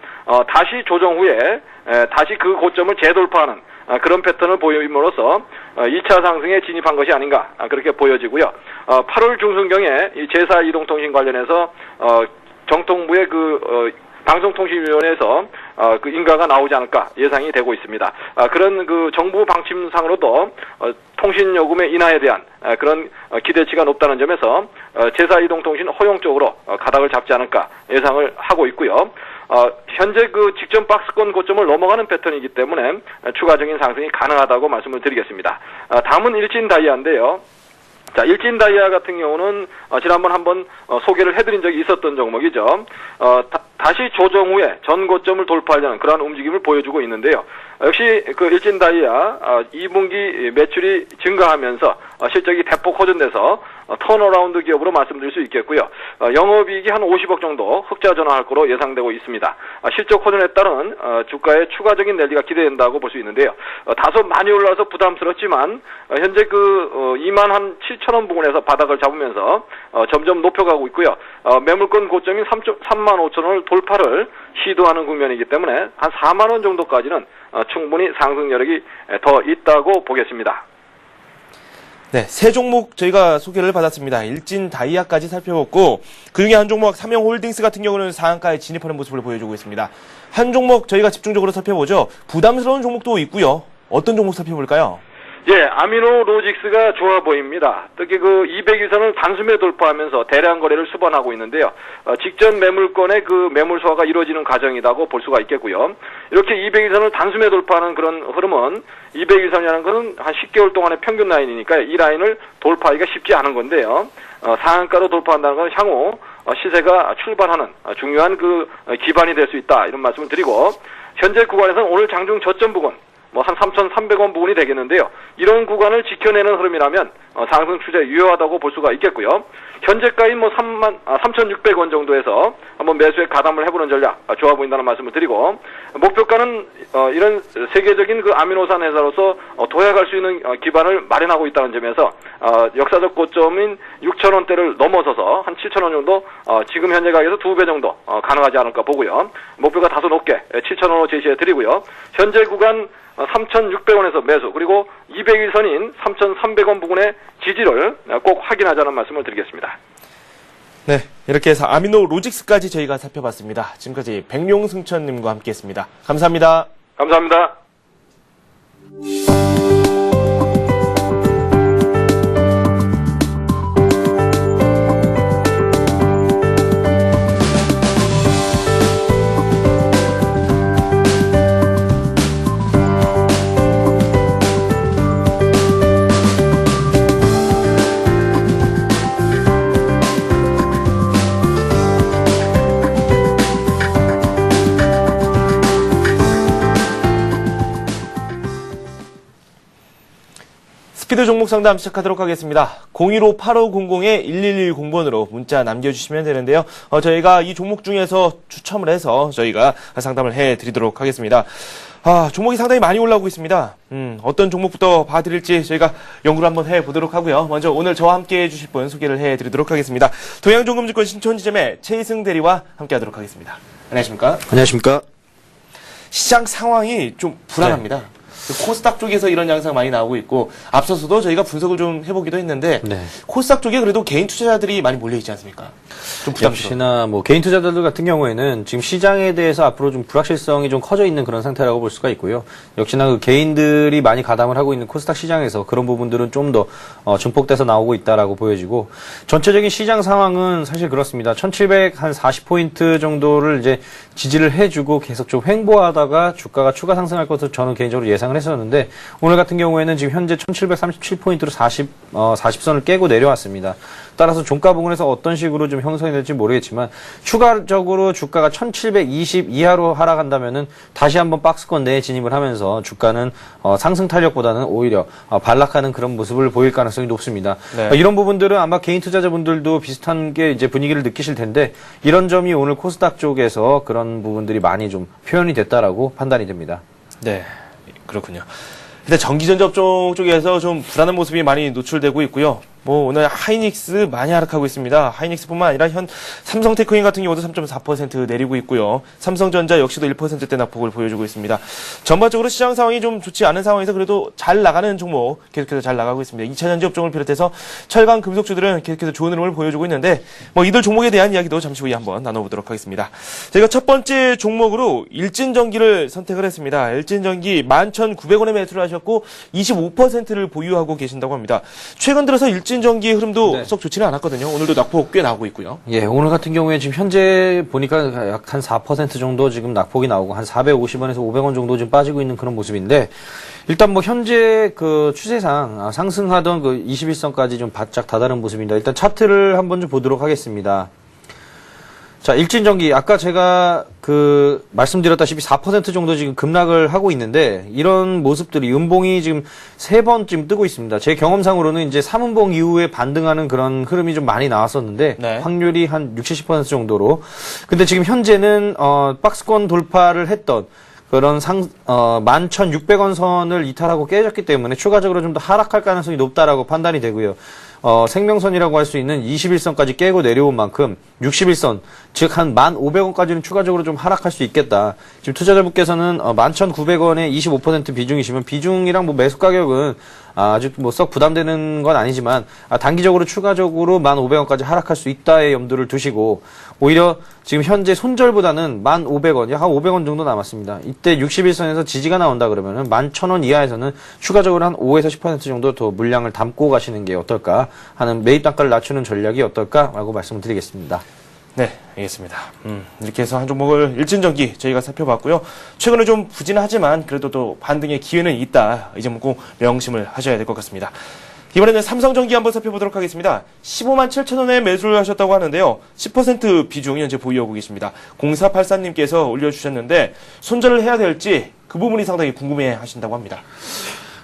다시 조정 후에 다시 그 고점을 재돌파하는 그런 패턴을 보임으로써 2차 상승에 진입한 것이 아닌가 그렇게 보여지고요. 8월 중순경에 이 제사 이동통신 관련해서 정통부의 그 방송통신위원회에서 그 인가가 나오지 않을까 예상이 되고 있습니다. 그런 그 정부 방침상으로도 통신 요금의 인하에 대한 그런 기대치가 높다는 점에서 제사 이동통신 허용 쪽으로 가닥을 잡지 않을까 예상을 하고 있고요. 현재 그 직전 박스권 고점을 넘어가는 패턴이기 때문에 추가적인 상승이 가능하다고 말씀을 드리겠습니다. 다음은 일진다이아인데요. 자, 일진다이아 같은 경우는 지난번 한번 소개를 해드린 적이 있었던 종목이죠. 다시 조정 후에 전 고점을 돌파하려는 그러한 움직임을 보여주고 있는데요. 역시 그 일진다이아 2분기 매출이 증가하면서 실적이 대폭 호전돼서 턴어라운드 기업으로 말씀드릴 수 있겠고요. 영업이익이 한 50억 정도 흑자 전환할 거로 예상되고 있습니다. 실적 호전에 따른 주가의 추가적인 랠리가 기대된다고 볼 수 있는데요. 다소 많이 올라서 부담스럽지만 현재 그 2만 한 7천원 부근에서 바닥을 잡으면서 점점 높여가고 있고요. 매물권 고점인 3만 5천원을 돌파를 시도하는 국면이기 때문에 한 4만 원 정도까지는 충분히 상승 여력이 더 있다고 보겠습니다. 네, 세 종목 저희가 소개를 받았습니다. 일진 다이아까지 살펴봤고 그중에 한 종목 삼영홀딩스 같은 경우는 상한가에 진입하는 모습을 보여주고 있습니다. 한 종목 저희가 집중적으로 살펴보죠. 부담스러운 종목도 있고요. 어떤 종목 살펴볼까요? 예, 아미노 로직스가 좋아 보입니다. 특히 그 200일선을 단숨에 돌파하면서 대량 거래를 수반하고 있는데요. 직전 매물권의 그 매물 소화가 이루어지는 과정이라고 볼 수가 있겠고요. 이렇게 200일선을 단숨에 돌파하는 그런 흐름은 200일선이라는 것은 한 10개월 동안의 평균 라인이니까 이 라인을 돌파하기가 쉽지 않은 건데요. 상한가로 돌파한다는 건 향후 시세가 출발하는 중요한 그 기반이 될 수 있다. 이런 말씀을 드리고 현재 구간에서는 오늘 장중 저점 부근 한 3,300원 부분이 되겠는데요. 이런 구간을 지켜내는 흐름이라면 상승 추세 유효하다고 볼 수가 있겠고요. 현재가인 3,600원 정도에서 한번 매수에 가담을 해보는 전략 좋아 보인다는 말씀을 드리고 목표가는 이런 세계적인 그 아미노산 회사로서 도약할 수 있는 기반을 마련하고 있다는 점에서 역사적 고점인 6,000원대를 넘어서서 한 7,000원 정도 지금 현재 가격에서 2배 정도 가능하지 않을까 보고요. 목표가 다소 높게 7,000원으로 제시해 드리고요. 현재 구간 3,600원에서 매수 그리고 200일선인 3,300원 부근의 지지를 꼭 확인하자는 말씀을 드리겠습니다. 네, 이렇게 해서 아미노 로직스까지 저희가 살펴봤습니다. 지금까지 백룡승천님과 함께했습니다. 감사합니다. 감사합니다. 스피드 종목 상담 시작하도록 하겠습니다. 015-8500-1110번으로 문자 남겨주시면 되는데요. 저희가 이 종목 중에서 추첨을 해서 저희가 상담을 해드리도록 하겠습니다. 종목이 상당히 많이 올라오고 있습니다. 어떤 종목부터 봐드릴지 저희가 연구를 한번 해보도록 하고요. 먼저 오늘 저와 함께 해주실 분 소개를 해드리도록 하겠습니다. 동양종금증권 신촌지점의 최희승 대리와 함께하도록 하겠습니다. 안녕하십니까? 안녕하십니까? 시장 상황이 좀 불안합니다. 네. 코스닥 쪽에서 이런 양상 많이 나오고 있고 앞서서도 저희가 분석을 좀 해보기도 했는데 코스닥 쪽에 그래도 개인 투자자들이 많이 몰려있지 않습니까? 좀 부담스러워. 역시나 뭐 개인 투자자들 같은 경우에는 지금 시장에 대해서 앞으로 좀 불확실성이 좀 커져 있는 그런 상태라고 볼 수가 있고요. 역시나 그 개인들이 많이 가담을 하고 있는 코스닥 시장에서 그런 부분들은 좀 더 증폭돼서 나오고 있다라고 보여지고, 전체적인 시장 상황은 사실 그렇습니다. 1740포인트 정도를 이제 지지를 해주고 계속 좀 횡보하다가 주가가 추가 상승할 것으로 저는 개인적으로 예상을 했었는데, 오늘 같은 경우에는 지금 현재 1737포인트로 40선을 깨고 내려왔습니다. 따라서 종가 부근에서 어떤 식으로 좀 형성이 될지 모르겠지만, 추가적으로 주가가 1720 이하로 하락한다면은 다시 한번 박스권 내에 진입을 하면서 주가는 상승 탄력보다는 오히려 반락하는 그런 모습을 보일 가능성이 높습니다. 네. 이런 부분들은 아마 개인 투자자분들도 비슷한 게 이제 분위기를 느끼실 텐데, 이런 점이 오늘 코스닥 쪽에서 그런 부분들이 많이 좀 표현이 됐다라고 판단이 됩니다. 네, 그렇군요. 일단 전기전자업종 쪽에서 좀 불안한 모습이 많이 노출되고 있고요. 뭐 오늘 하이닉스 많이 하락하고 있습니다. 하이닉스뿐만 아니라 삼성테크인 같은 경우도 3.4% 내리고 있고요. 삼성전자 역시도 1%대 낙폭을 보여주고 있습니다. 전반적으로 시장 상황이 좀 좋지 않은 상황에서 그래도 잘 나가는 종목 계속해서 잘 나가고 있습니다. 2차전지 업종을 비롯해서 철강 금속주들은 계속해서 좋은 흐름을 보여주고 있는데, 뭐 이들 종목에 대한 이야기도 잠시 후에 한번 나눠보도록 하겠습니다. 저희가 첫 번째 종목으로 일진전기를 선택을 했습니다. 일진전기 11,900원에 매수를 하셨고 25%를 보유하고 계신다고 합니다. 최근 들어서 일진전기의 흐름도 네. 썩 좋지는 않았거든요. 오늘도 낙폭 꽤 나오고 있고요. 예, 오늘 같은 경우에 지금 현재 보니까 약 한 4% 정도 지금 낙폭이 나오고 한 450원에서 500원 정도 지금 빠지고 있는 그런 모습인데, 일단 뭐 현재 그 추세상 상승하던 그 21선까지 좀 바짝 다다른 모습입니다. 일단 차트를 한번 좀 보도록 하겠습니다. 자, 일진전기 아까 제가 말씀드렸다시피 4% 정도 지금 급락을 하고 있는데, 이런 모습들이 음봉이 지금 3번쯤 뜨고 있습니다. 제 경험상으로는 이제 3음봉 이후에 반등하는 그런 흐름이 좀 많이 나왔었는데, 네. 확률이 한 60, 70% 정도로. 근데 지금 현재는 박스권 돌파를 했던 그런 11,600원 선을 이탈하고 깨졌기 때문에 추가적으로 좀 더 하락할 가능성이 높다라고 판단이 되고요. 생명선이라고 할 수 있는 21선까지 깨고 내려온 만큼 61선, 즉 한 1,500원까지는 추가적으로 좀 하락할 수 있겠다. 지금 투자자분께서는 11,900원에 25% 비중이시면, 비중이랑 뭐 매수 가격은 아직 뭐 썩 부담되는 건 아니지만, 단기적으로 추가적으로 1,500원까지 하락할 수 있다의 염두를 두시고, 오히려 지금 현재 손절보다는 1,500원, 약 한 500원 정도 남았습니다. 이때 61선에서 지지가 나온다 그러면은 11,000원 이하에서는 추가적으로 한 5에서 10% 정도 더 물량을 담고 가시는 게 어떨까 하는, 매입 단가를 낮추는 전략이 어떨까라고 말씀을 드리겠습니다. 네, 알겠습니다. 이렇게 해서 한 종목을 일진전기 저희가 살펴봤고요. 최근에 좀 부진하지만 그래도 또 반등의 기회는 있다. 이 점은 꼭 명심을 하셔야 될 것 같습니다. 이번에는 삼성전기 한번 살펴보도록 하겠습니다. 15만 7천원에 매수를 하셨다고 하는데요. 10% 비중 현재 보유하고 계십니다. 0484님께서 올려주셨는데, 손절을 해야 될지 그 부분이 상당히 궁금해 하신다고 합니다.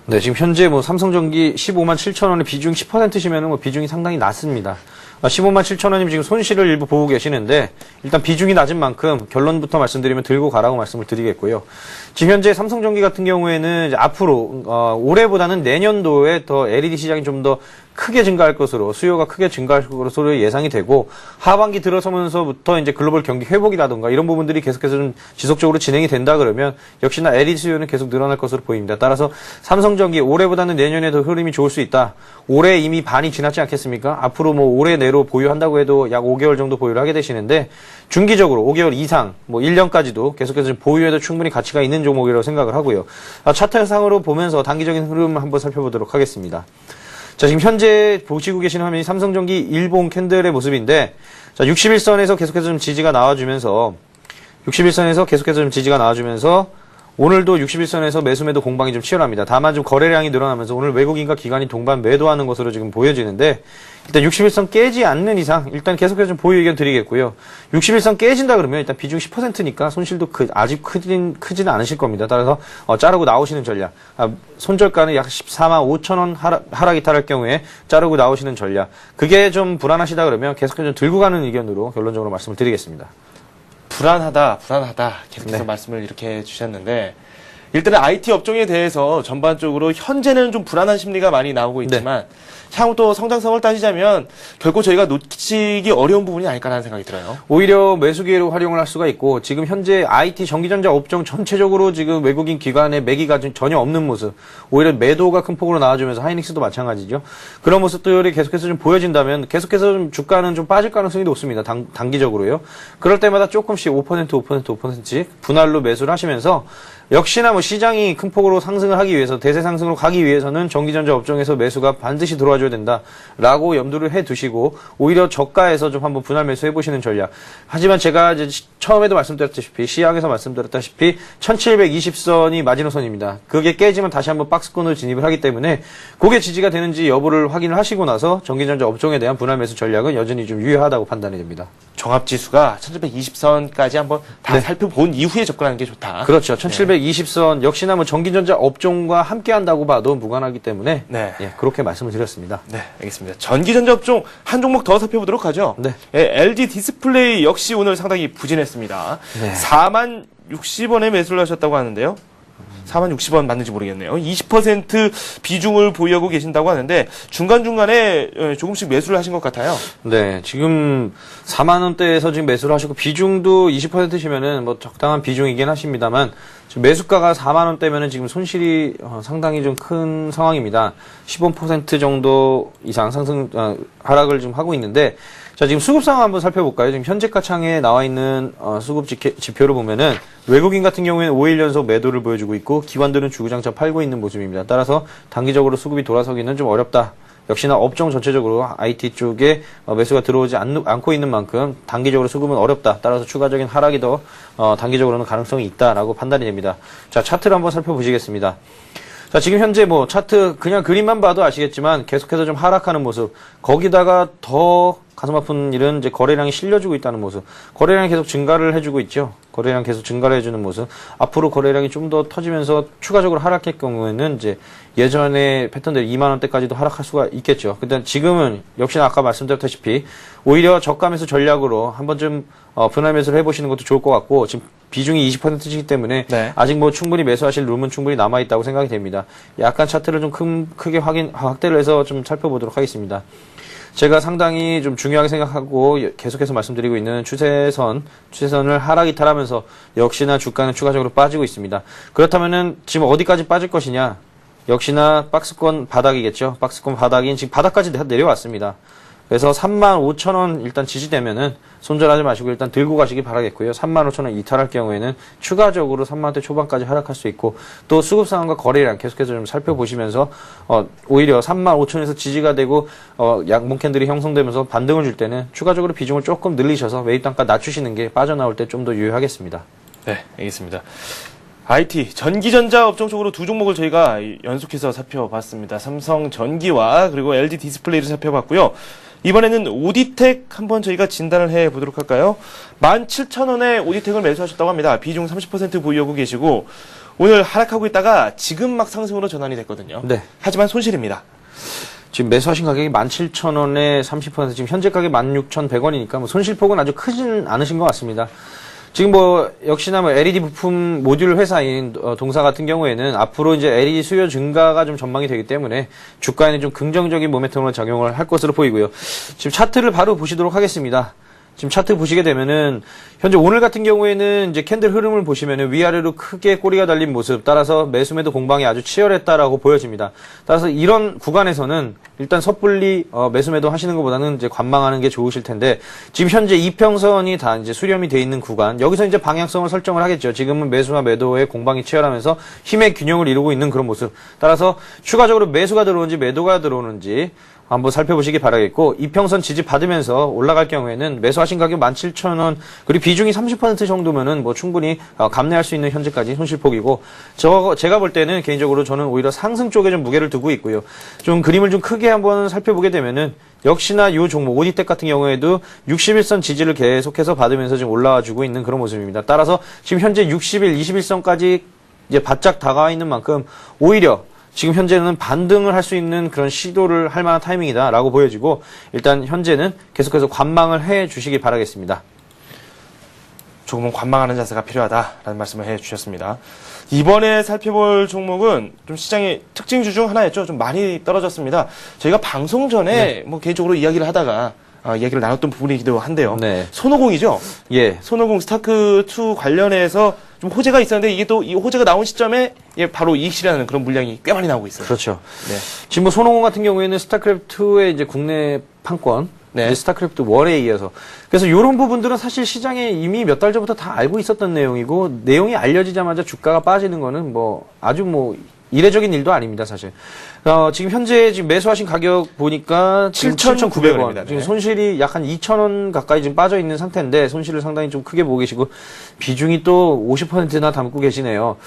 네, 지금 현재 뭐 삼성전기 15만 7천원의 비중 10%시면은 뭐 비중이 상당히 낮습니다. 15만 7천원이면 지금 손실을 일부 보고 계시는데, 일단 비중이 낮은 만큼 결론부터 말씀드리면 들고 가라고 말씀을 드리겠고요. 지금 현재 삼성전기 같은 경우에는 이제 앞으로 올해보다는 내년도에 더 LED 시장이 좀 더 크게 증가할 것으로, 수요가 크게 증가할 것으로 예상이 되고, 하반기 들어서면서부터 이제 글로벌 경기 회복이라든가 이런 부분들이 계속해서 좀 지속적으로 진행이 된다 그러면 역시나 LED 수요는 계속 늘어날 것으로 보입니다. 따라서 삼성전기 올해보다는 내년에 더 흐름이 좋을 수 있다. 올해 이미 반이 지났지 않겠습니까? 앞으로 뭐 올해 내로 보유한다고 해도 약 5개월 정도 보유를 하게 되시는데, 중기적으로 5개월 이상, 뭐 1년까지도 계속해서 보유해도 충분히 가치가 있는 종목이라고 생각을 하고요. 차트상으로 보면서 단기적인 흐름을 한번 살펴보도록 하겠습니다. 자, 지금 현재 보시고 계시는 화면이 삼성전기 일봉 캔들의 모습인데, 자, 61선에서 계속해서 좀 지지가 나와주면서, 오늘도 61선에서 매수매도 공방이 좀 치열합니다. 다만 좀 거래량이 늘어나면서 오늘 외국인과 기관이 동반 매도하는 것으로 지금 보여지는데, 일단 61선 깨지 않는 이상 일단 계속해서 좀 보유 의견 드리겠고요. 61선 깨진다 그러면 일단 비중 10%니까 손실도 아직 크지는 않으실 겁니다. 따라서 자르고 나오시는 전략, 손절가는 약 14만 5천원 하락 이탈할 경우에 자르고 나오시는 전략, 그게 좀 불안하시다 그러면 계속해서 좀 들고 가는 의견으로 결론적으로 말씀을 드리겠습니다. 불안하다 계속해서 네. 말씀을 이렇게 해주셨는데, 일단은 IT 업종에 대해서 전반적으로 현재는 좀 불안한 심리가 많이 나오고 있지만 향후 또 성장성을 따지자면 결코 저희가 놓치기 어려운 부분이 아닐까라는 생각이 들어요. 오히려 매수 기회로 활용을 할 수가 있고 지금 현재 IT 전기전자 업종 전체적으로 지금 외국인 기관의 매기가 전혀 없는 모습, 오히려 매도가 큰 폭으로 나와주면서 하이닉스도 마찬가지죠. 그런 모습들이 계속해서 좀 보여진다면 계속해서 좀 주가는 좀 빠질 가능성이 높습니다. 단기적으로요. 그럴 때마다 조금씩 5%씩 분할로 매수를 하시면서 역시나 뭐 시장이 큰 폭으로 상승을 하기 위해서 대세 상승으로 가기 위해서는 전기전자 업종에서 매수가 반드시 들어와줘야 된다라고 염두를 해두시고 오히려 저가에서 좀 한번 분할 매수해 보시는 전략. 하지만 제가 이제 처음에도 말씀드렸다시피 시황에서 말씀드렸다시피 1720선이 마지노선입니다. 그게 깨지면 다시 한번 박스권으로 진입을 하기 때문에 그게 지지가 되는지 여부를 확인을 하시고 나서 전기전자 업종에 대한 분할 매수 전략은 여전히 좀 유효하다고 판단이 됩니다. 종합지수가 1720선까지 한번 다 살펴본 이후에 접근하는 게 좋다. 그렇죠. 1720선 역시나 뭐 전기전자 업종과 함께 한다고 봐도 무관하기 때문에 그렇게 말씀을 드렸습니다. 네, 알겠습니다. 전기전자 업종 한 종목 더 살펴보도록 하죠. 네. LG 디스플레이 역시 오늘 상당히 부진했습니다. 네. 4만 60원에 매수를 하셨다고 하는데요. 4만 60원 맞는지 모르겠네요. 20% 비중을 보유하고 계신다고 하는데 중간중간에 조금씩 매수를 하신 것 같아요. 네, 지금 4만 원대에서 지금 매수를 하시고 비중도 20%시면은 뭐 적당한 비중이긴 하십니다만 지금 매수가가 4만 원대면은 지금 손실이 상당히 좀 큰 상황입니다. 15% 정도 이상 하락을 좀 하고 있는데 자, 지금 수급 상황 한번 살펴볼까요? 지금 현재가 창에 나와 있는 수급 지표를 보면은 외국인 같은 경우에는 5일 연속 매도를 보여주고 있고 기관들은 주구장창 팔고 있는 모습입니다. 따라서 단기적으로 수급이 돌아서기는 좀 어렵다. 역시나 업종 전체적으로 IT 쪽에 매수가 들어오지 않고 있는 만큼 단기적으로 수급은 어렵다. 따라서 추가적인 하락이 더 단기적으로는 가능성이 있다라고 판단이 됩니다. 자, 차트를 한번 살펴보시겠습니다. 자, 지금 현재 뭐 차트 그냥 그림만 봐도 아시겠지만 계속해서 좀 하락하는 모습. 거기다가 더 가슴 아픈 일은 이제 거래량이 실려주고 있다는 모습. 거래량이 계속 증가를 해주고 있죠. 거래량 계속 증가를 해주는 모습. 앞으로 거래량이 좀 더 터지면서 추가적으로 하락할 경우에는 이제 예전의 패턴대로 2만 원대까지도 하락할 수가 있겠죠. 근데 지금은 역시나 아까 말씀드렸다시피 오히려 저가 매수 전략으로 한 번쯤 분할 매수를 해보시는 것도 좋을 것 같고 지금 비중이 20%이기 때문에 아직 뭐 충분히 매수하실 룸은 충분히 남아있다고 생각이 됩니다. 약간 차트를 좀 크게 확대를 해서 좀 살펴보도록 하겠습니다. 제가 상당히 좀 중요하게 생각하고 계속해서 말씀드리고 있는 추세선을 하락 이탈하면서 역시나 주가는 추가적으로 빠지고 있습니다. 그렇다면은 지금 어디까지 빠질 것이냐? 역시나 박스권 바닥이겠죠. 박스권 바닥인 지금 바닥까지 내려왔습니다. 그래서 35,000원 일단 지지되면은 손절하지 마시고 일단 들고 가시기 바라겠고요. 35,000원 이탈할 경우에는 추가적으로 3만원대 초반까지 하락할 수 있고 또 수급 상황과 거래량 계속해서 좀 살펴보시면서 오히려 35,000원에서 지지가 되고 양봉 캔들이 형성되면서 반등을 줄 때는 추가적으로 비중을 조금 늘리셔서 매입 단가 낮추시는 게 빠져나올 때 좀 더 유효하겠습니다. 네, 알겠습니다. IT, 전기전자 업종 쪽으로 두 종목을 저희가 연속해서 살펴봤습니다. 삼성전기와 그리고 LG 디스플레이를 살펴봤고요. 이번에는 오디텍 한번 저희가 진단을 해보도록 할까요? 17,000원에 오디텍을 매수하셨다고 합니다. 비중 30% 보유하고 계시고 오늘 하락하고 있다가 지금 막 상승으로 전환이 됐거든요. 네. 하지만 손실입니다. 지금 매수하신 가격이 17,000원에 30%, 지금 현재 가격이 16,100원이니까 뭐 손실폭은 아주 크진 않으신 것 같습니다. 지금 뭐 역시나 뭐 LED 부품 모듈 회사인 동사 같은 경우에는 앞으로 이제 LED 수요 증가가 좀 전망이 되기 때문에 주가에는 좀 긍정적인 모멘텀으로 작용을 할 것으로 보이고요. 지금 차트를 바로 보시도록 하겠습니다. 지금 차트 보시게 되면은 현재 오늘 같은 경우에는 이제 캔들 흐름을 보시면은 위아래로 크게 꼬리가 달린 모습, 따라서 매수매도 공방이 아주 치열했다라고 보여집니다. 따라서 이런 구간에서는 일단 섣불리 매수매도 하시는 것보다는 이제 관망하는 게 좋으실 텐데 지금 현재 이평선이 다 이제 수렴이 돼 있는 구간, 여기서 이제 방향성을 설정을 하겠죠. 지금은 매수와 매도의 공방이 치열하면서 힘의 균형을 이루고 있는 그런 모습. 따라서 추가적으로 매수가 들어오는지 매도가 들어오는지 한번 살펴보시기 바라겠고, 이평선 지지 받으면서 올라갈 경우에는 매수하신 가격 17,000원, 그리고 비중이 30% 정도면은 뭐 충분히 감내할 수 있는 현재까지 손실폭이고, 제가 볼 때는 개인적으로 저는 오히려 상승 쪽에 좀 무게를 두고 있고요. 좀 그림을 좀 크게 한번 살펴보게 되면은 역시나 이 종목 오디텍 같은 경우에도 61선 지지를 계속해서 받으면서 지금 올라와 주고 있는 그런 모습입니다. 따라서 지금 현재 60일, 21선까지 이제 바짝 다가와 있는 만큼 오히려 지금 현재는 반등을 할 수 있는 그런 시도를 할 만한 타이밍이다라고 보여지고, 일단 현재는 계속해서 관망을 해 주시기 바라겠습니다. 조금은 관망하는 자세가 필요하다라는 말씀을 해주셨습니다. 이번에 살펴볼 종목은 좀 시장의 특징주 중 하나였죠. 좀 많이 떨어졌습니다. 저희가 방송 전에 뭐 개인적으로 이야기를 하다가 이야기를 나눴던 부분이기도 한데요. 네. 손오공이죠. 예. 손오공 스타크2 관련해서 좀 호재가 있었는데 이게 또 이 호재가 나온 시점에 바로 이익 실현하는 그런 물량이 꽤 많이 나오고 있어요. 그렇죠. 네. 지금 뭐 손오공 같은 경우에는 스타크래프트2의 이제 국내 판권, 네. 이제 스타크래프트 1에 이어서. 그래서 이런 부분들은 사실 시장에 이미 몇 달 전부터 다 알고 있었던 내용이고, 내용이 알려지자마자 주가가 빠지는 거는 뭐 아주 뭐 이례적인 일도 아닙니다, 사실. 지금 현재 지금 매수하신 가격 보니까 7,900원. 네. 지금 손실이 약 한 2,000원 가까이 지금 빠져 있는 상태인데 손실을 상당히 좀 크게 보고 계시고 비중이 또 50%나 담고 계시네요.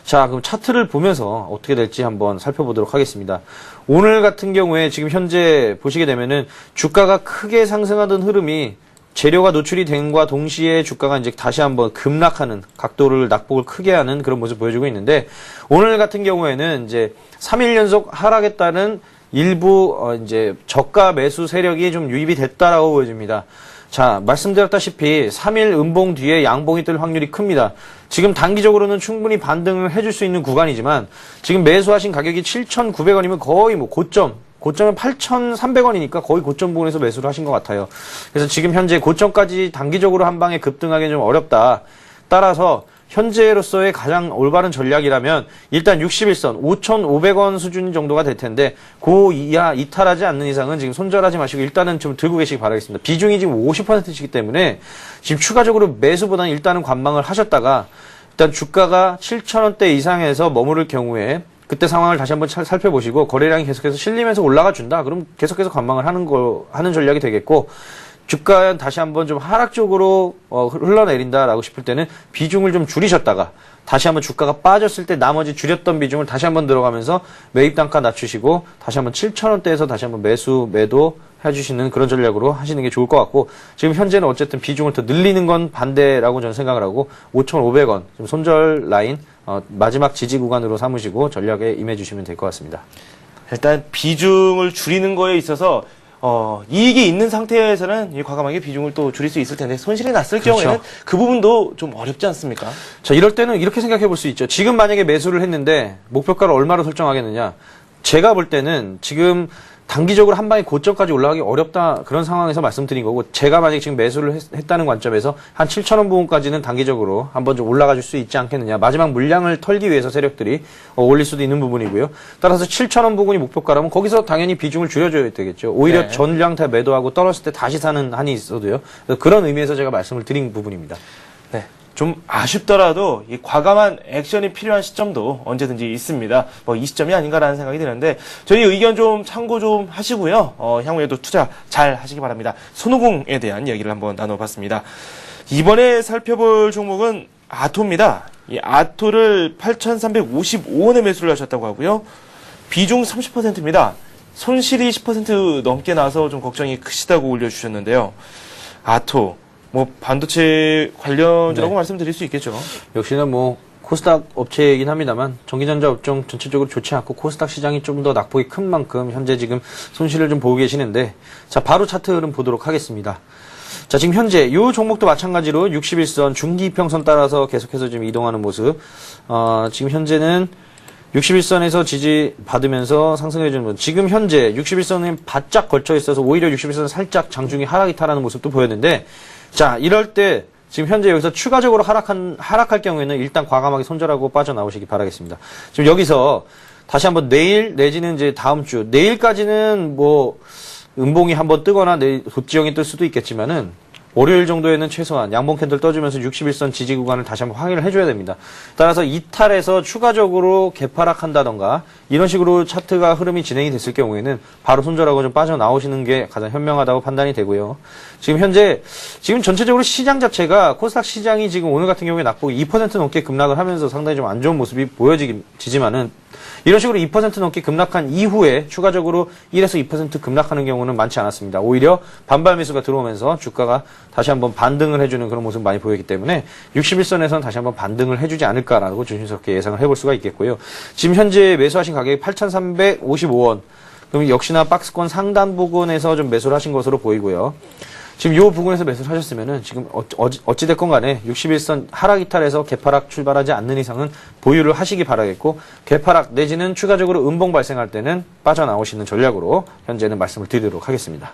자, 그럼 차트를 보면서 어떻게 될지 한번 살펴보도록 하겠습니다. 오늘 같은 경우에 지금 현재 보시게 되면은 주가가 크게 상승하던 흐름이 재료가 노출이 됨과 동시에 주가가 이제 다시 한번 급락하는 각도를 낙폭을 크게 하는 그런 모습을 보여주고 있는데 오늘 같은 경우에는 이제 3일 연속 하락했다는 일부 이제 저가 매수 세력이 좀 유입이 됐다라고 보여집니다. 자, 말씀드렸다시피 3일 음봉 뒤에 양봉이 뜰 확률이 큽니다. 지금 단기적으로는 충분히 반등을 해줄 수 있는 구간이지만 지금 매수하신 가격이 7,900원이면 거의 뭐 고점은 8,300원이니까 거의 고점 부분에서 매수를 하신 것 같아요. 그래서 지금 현재 고점까지 단기적으로 한 방에 급등하기는 좀 어렵다. 따라서 현재로서의 가장 올바른 전략이라면 일단 61선 5,500원 수준 정도가 될 텐데 그 이하 이탈하지 않는 이상은 지금 손절하지 마시고 일단은 좀 들고 계시기 바라겠습니다. 비중이 지금 50%이기 때문에 지금 추가적으로 매수보다는 일단은 관망을 하셨다가 일단 주가가 7,000원대 이상에서 머무를 경우에 그때 상황을 다시 한번 살펴보시고 거래량이 계속해서 실리면서 올라가 준다. 그럼 계속해서 관망을 하는 전략이 되겠고 주가 다시 한번 좀 하락 쪽으로 흘러내린다라고 싶을 때는 비중을 좀 줄이셨다가 다시 한번 주가가 빠졌을 때 나머지 줄였던 비중을 다시 한번 들어가면서 매입 단가 낮추시고 다시 한번 7,000원대에서 다시 한번 매도 해주시는 그런 전략으로 하시는 게 좋을 것 같고 지금 현재는 어쨌든 비중을 더 늘리는 건 반대라고 저는 생각을 하고 5,500원 좀 손절 라인 마지막 지지 구간으로 삼으시고 전략에 임해주시면 될 것 같습니다. 일단 비중을 줄이는 거에 있어서 이익이 있는 상태에서는 과감하게 비중을 또 줄일 수 있을 텐데 손실이 났을 그렇죠. 경우에는 그 부분도 좀 어렵지 않습니까? 자, 이럴 때는 이렇게 생각해 볼 수 있죠. 지금 만약에 매수를 했는데 목표가를 얼마로 설정하겠느냐. 제가 볼 때는 지금 단기적으로 한 방에 고점까지 올라가기 어렵다 그런 상황에서 말씀드린 거고 제가 만약에 지금 매수를 했다는 관점에서 한 7,000원 부분까지는 단기적으로 한번 좀 올라가 줄 수 있지 않겠느냐. 마지막 물량을 털기 위해서 세력들이 올릴 수도 있는 부분이고요. 따라서 7,000원 부분이 목표가라면 거기서 당연히 비중을 줄여줘야 되겠죠. 오히려 네. 전량 다 매도하고 떨어졌을 때 다시 사는 한이 있어도요. 그런 의미에서 제가 말씀을 드린 부분입니다. 네. 좀 아쉽더라도 이 과감한 액션이 필요한 시점도 언제든지 있습니다. 뭐 이 시점이 아닌가라는 생각이 드는데 저희 의견 좀 참고 좀 하시고요. 향후에도 투자 잘 하시기 바랍니다. 손오공에 대한 이야기를 한번 나눠봤습니다. 이번에 살펴볼 종목은 아토입니다. 이 아토를 8,355원에 매수를 하셨다고 하고요. 비중 30%입니다. 손실이 10% 넘게 나서 좀 걱정이 크시다고 올려주셨는데요. 아토. 뭐 반도체 관련주라고 말씀드릴 수 있겠죠. 역시나 뭐 코스닥 업체이긴 합니다만 전기전자 업종 전체적으로 좋지 않고 코스닥 시장이 좀 더 낙폭이 큰 만큼 현재 지금 손실을 좀 보고 계시는데 자 바로 차트 흐름 보도록 하겠습니다. 자 지금 현재 이 종목도 마찬가지로 61선 중기이평선 따라서 계속해서 지금 이동하는 모습. 지금 현재는 61선에서 지지 받으면서 상승해주는 모습. 지금 현재 61선은 바짝 걸쳐 있어서 오히려 61선은 살짝 장중에 하락이 타라는 모습도 보였는데 자, 이럴 때 지금 현재 여기서 추가적으로 하락할 경우에는 일단 과감하게 손절하고 빠져나오시기 바라겠습니다. 지금 여기서 다시 한번 내일 내지는 이제 다음 주 내일까지는 뭐 음봉이 한번 뜨거나 내일 도지형이 뜰 수도 있겠지만은 월요일 정도에는 최소한 양봉 캔들 떠주면서 61선 지지 구간을 다시 한번 확인을 해줘야 됩니다. 따라서 이탈해서 추가적으로 개파락한다던가 이런 식으로 차트가 흐름이 진행이 됐을 경우에는 바로 손절하고 좀 빠져나오시는 게 가장 현명하다고 판단이 되고요. 지금 현재 지금 전체적으로 시장 자체가 코스닥 시장이 지금 오늘 같은 경우에 낙폭이 2% 넘게 급락을 하면서 상당히 좀 안 좋은 모습이 보여지지만은 이런 식으로 2% 넘게 급락한 이후에 추가적으로 1에서 2% 급락하는 경우는 많지 않았습니다. 오히려 반발 매수가 들어오면서 주가가 다시 한번 반등을 해주는 그런 모습 많이 보였기 때문에 61선에서는 다시 한번 반등을 해주지 않을까라고 조심스럽게 예상을 해볼 수가 있겠고요. 지금 현재 매수하신 가격이 8,355원. 그럼 역시나 박스권 상단 부근에서 좀 매수를 하신 것으로 보이고요. 지금 이 부분에서 매수를 하셨으면은 지금 어찌됐건 간에 61선 하락 이탈에서 개파락 출발하지 않는 이상은 보유를 하시기 바라겠고, 개파락 내지는 추가적으로 음봉 발생할 때는 빠져나오시는 전략으로 현재는 말씀을 드리도록 하겠습니다.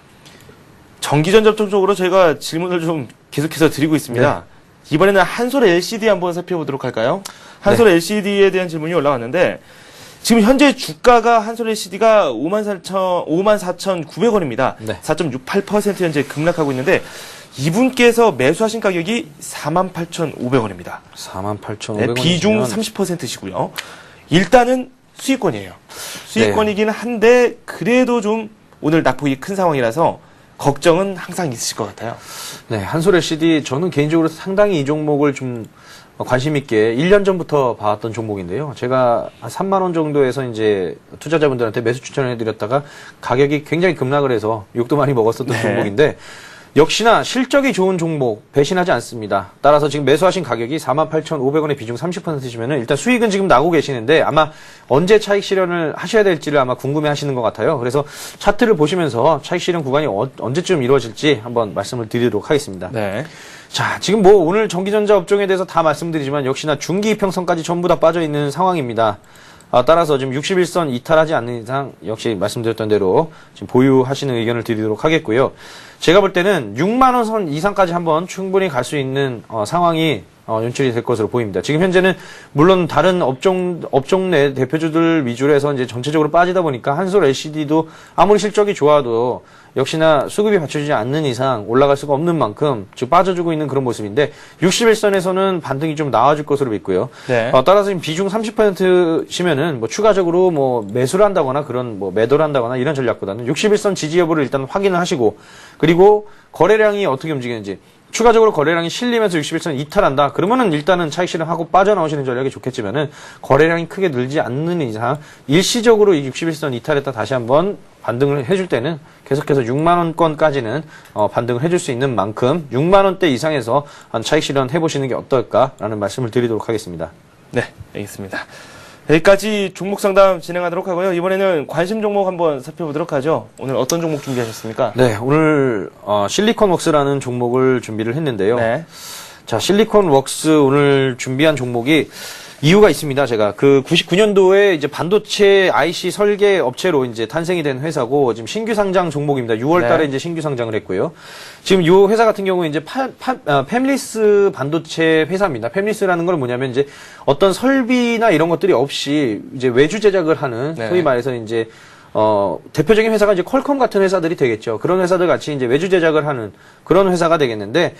전기전 접촉 쪽으로 저희가 질문을 좀 계속해서 드리고 있습니다. 이번에는 한솔 LCD 한번 살펴보도록 할까요? 한솔 LCD에 대한 질문이 올라왔는데, 지금 현재 주가가 한솔 LCD가 54,900원입니다. 네. 4.68% 현재 급락하고 있는데, 이분께서 매수하신 가격이 48,500원입니다. 48,500원. 비중 30%시고요. 일단은 수익권이에요. 수익권이긴 한데, 그래도 좀 오늘 낙폭이 큰 상황이라서 걱정은 항상 있으실 것 같아요. 네, 한솔 LCD 저는 개인적으로 상당히 이 종목을 좀 관심 있게 1년 전부터 봐왔던 종목인데요. 제가 한 3만 원 정도에서 이제 투자자분들한테 매수 추천을 해드렸다가 가격이 굉장히 급락을 해서 욕도 많이 먹었었던 종목인데, 역시나 실적이 좋은 종목 배신하지 않습니다. 따라서 지금 매수하신 가격이 48,500원의 비중 30%시면은 일단 수익은 지금 나고 계시는데, 아마 언제 차익 실현을 하셔야 될지를 아마 궁금해 하시는 것 같아요. 그래서 차트를 보시면서 차익 실현 구간이 언제쯤 이루어질지 한번 말씀을 드리도록 하겠습니다. 네. 자, 지금 뭐 오늘 전기전자 업종에 대해서 다 말씀드리지만 역시나 중기 이평선까지 전부 다 빠져 있는 상황입니다. 따라서 지금 61선 이탈하지 않는 이상 역시 말씀드렸던 대로 지금 보유하시는 의견을 드리도록 하겠고요. 제가 볼 때는 6만원 선 이상까지 한번 충분히 갈 수 있는 상황이 연출이 될 것으로 보입니다. 지금 현재는 물론 다른 업종 내 대표주들 위주로 해서 이제 전체적으로 빠지다 보니까 한솔 LCD도 아무리 실적이 좋아도 역시나 수급이 받쳐주지 않는 이상 올라갈 수가 없는 만큼 지금 빠져주고 있는 그런 모습인데, 61선에서는 반등이 좀 나와줄 것으로 믿고요. 네. 따라서 지금 비중 30%시면은 뭐 추가적으로 뭐 매수를 한다거나 그런 뭐 매도를 한다거나 이런 전략보다는 61선 지지 여부를 일단 확인을 하시고, 그리고 거래량이 어떻게 움직이는지, 추가적으로 거래량이 실리면서 61선 이탈한다. 그러면은 일단은 차익 실현하고 빠져나오시는 전략이 좋겠지만은, 거래량이 크게 늘지 않는 이상 일시적으로 이 61선 이탈했다 다시 한번 반등을 해줄 때는 계속해서 6만원권까지는 반등을 해줄 수 있는 만큼 6만원대 이상에서 한 차익 실현 해보시는 게 어떨까라는 말씀을 드리도록 하겠습니다. 네, 알겠습니다. 여기까지 종목 상담 진행하도록 하고요. 이번에는 관심 종목 한번 살펴보도록 하죠. 오늘 어떤 종목 준비하셨습니까? 네, 오늘 실리콘웍스라는 종목을 준비를 했는데요. 네. 자, 실리콘웍스 오늘 준비한 종목이 이유가 있습니다. 제가 그 99년도에 이제 반도체 IC 설계 업체로 이제 탄생이 된 회사고, 지금 신규 상장 종목입니다. 6월 달에 이제 신규 상장을 했고요. 지금 이 회사 같은 경우에 이제 팹리스 반도체 회사입니다. 팹리스라는 건 뭐냐면 이제 어떤 설비나 이런 것들이 없이 이제 외주 제작을 하는, 소위 말해서 이제 대표적인 회사가 이제 퀄컴 같은 회사들이 되겠죠. 그런 회사들 같이 이제 외주 제작을 하는 그런 회사가 되겠는데,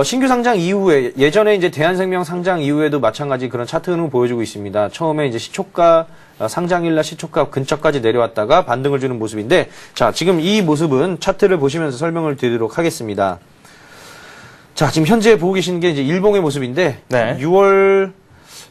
신규 상장 이후에, 예전에 이제 대한생명 상장 이후에도 마찬가지 그런 차트 흐름을 보여주고 있습니다. 처음에 이제 시초가, 상장일날 시초가 근처까지 내려왔다가 반등을 주는 모습인데, 자, 지금 이 모습은 차트를 보시면서 설명을 드리도록 하겠습니다. 자, 지금 현재 보고 계시는 게 이제 일봉의 모습인데, 네. 6월,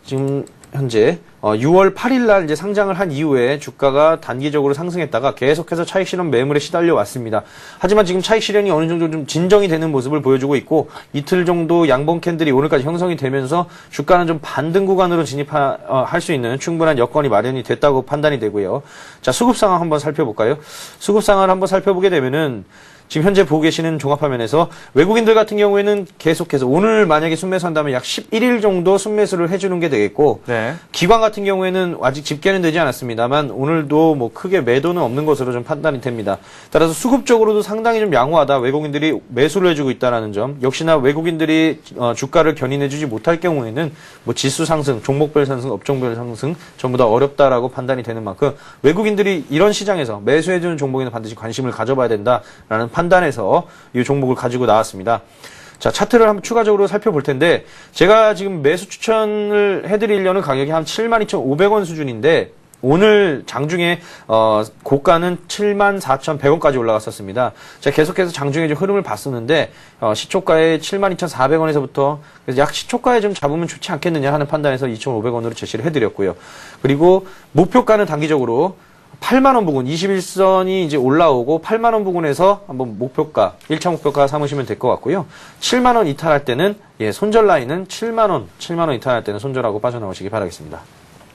지금 현재 6월 8일 날 이제 상장을 한 이후에 주가가 단기적으로 상승했다가 계속해서 차익 실현 매물에 시달려 왔습니다. 하지만 지금 차익 실현이 어느 정도 좀 진정이 되는 모습을 보여주고 있고, 이틀 정도 양봉 캔들이 오늘까지 형성이 되면서 주가는 좀 반등 구간으로 진입할 수 있는 충분한 여건이 마련이 됐다고 판단이 되고요. 자, 수급 상황 한번 살펴볼까요? 수급 상황을 한번 살펴보게 되면은, 지금 현재 보고 계시는 종합화면에서 외국인들 같은 경우에는 계속해서 오늘 만약에 순매수한다면 약 11일 정도 순매수를 해주는 게 되겠고, 네. 기관 같은 경우에는 아직 집계는 되지 않았습니다만 오늘도 뭐 크게 매도는 없는 것으로 좀 판단이 됩니다. 따라서 수급적으로도 상당히 좀 양호하다, 외국인들이 매수를 해주고 있다는 점, 역시나 외국인들이 주가를 견인해주지 못할 경우에는 뭐 지수 상승, 종목별 상승, 업종별 상승 전부 다 어렵다라고 판단이 되는 만큼 외국인들이 이런 시장에서 매수해주는 종목에는 반드시 관심을 가져봐야 된다라는 판단해서 이 종목을 가지고 나왔습니다. 자, 차트를 한번 추가적으로 살펴볼 텐데, 제가 지금 매수 추천을 해드리려는 가격이 한 72,500원 수준인데, 오늘 장중에 고가는 74,100원까지 올라갔었습니다. 제가 계속해서 장중에 좀 흐름을 봤었는데, 시초가에 72,400원에서부터 약 시초가에 좀 잡으면 좋지 않겠느냐 하는 판단에서 2,500원으로 제시를 해드렸고요. 그리고 목표가는 단기적으로 8만원 부근, 21선이 이제 올라오고 8만원 부근에서 한번 목표가, 1차 목표가 삼으시면 될 것 같고요. 7만원 이탈할 때는, 손절 라인은 7만원 이탈할 때는 손절하고 빠져나오시기 바라겠습니다.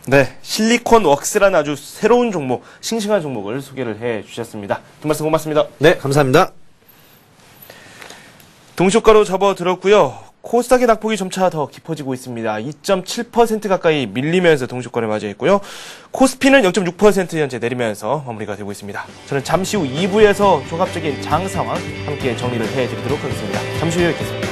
네, 실리콘웍스라는 아주 새로운 종목, 싱싱한 종목을 소개를 해 주셨습니다. 두 말씀 고맙습니다. 네, 감사합니다. 동시효과로 접어들었고요. 코스닥의 낙폭이 점차 더 깊어지고 있습니다. 2.7% 가까이 밀리면서 동시효과를 맞이했고요. 코스피는 0.6% 현재 내리면서 마무리가 되고 있습니다. 저는 잠시 후 2부에서 종합적인 장 상황 함께 정리를 해드리도록 하겠습니다. 잠시 후에 뵙겠습니다.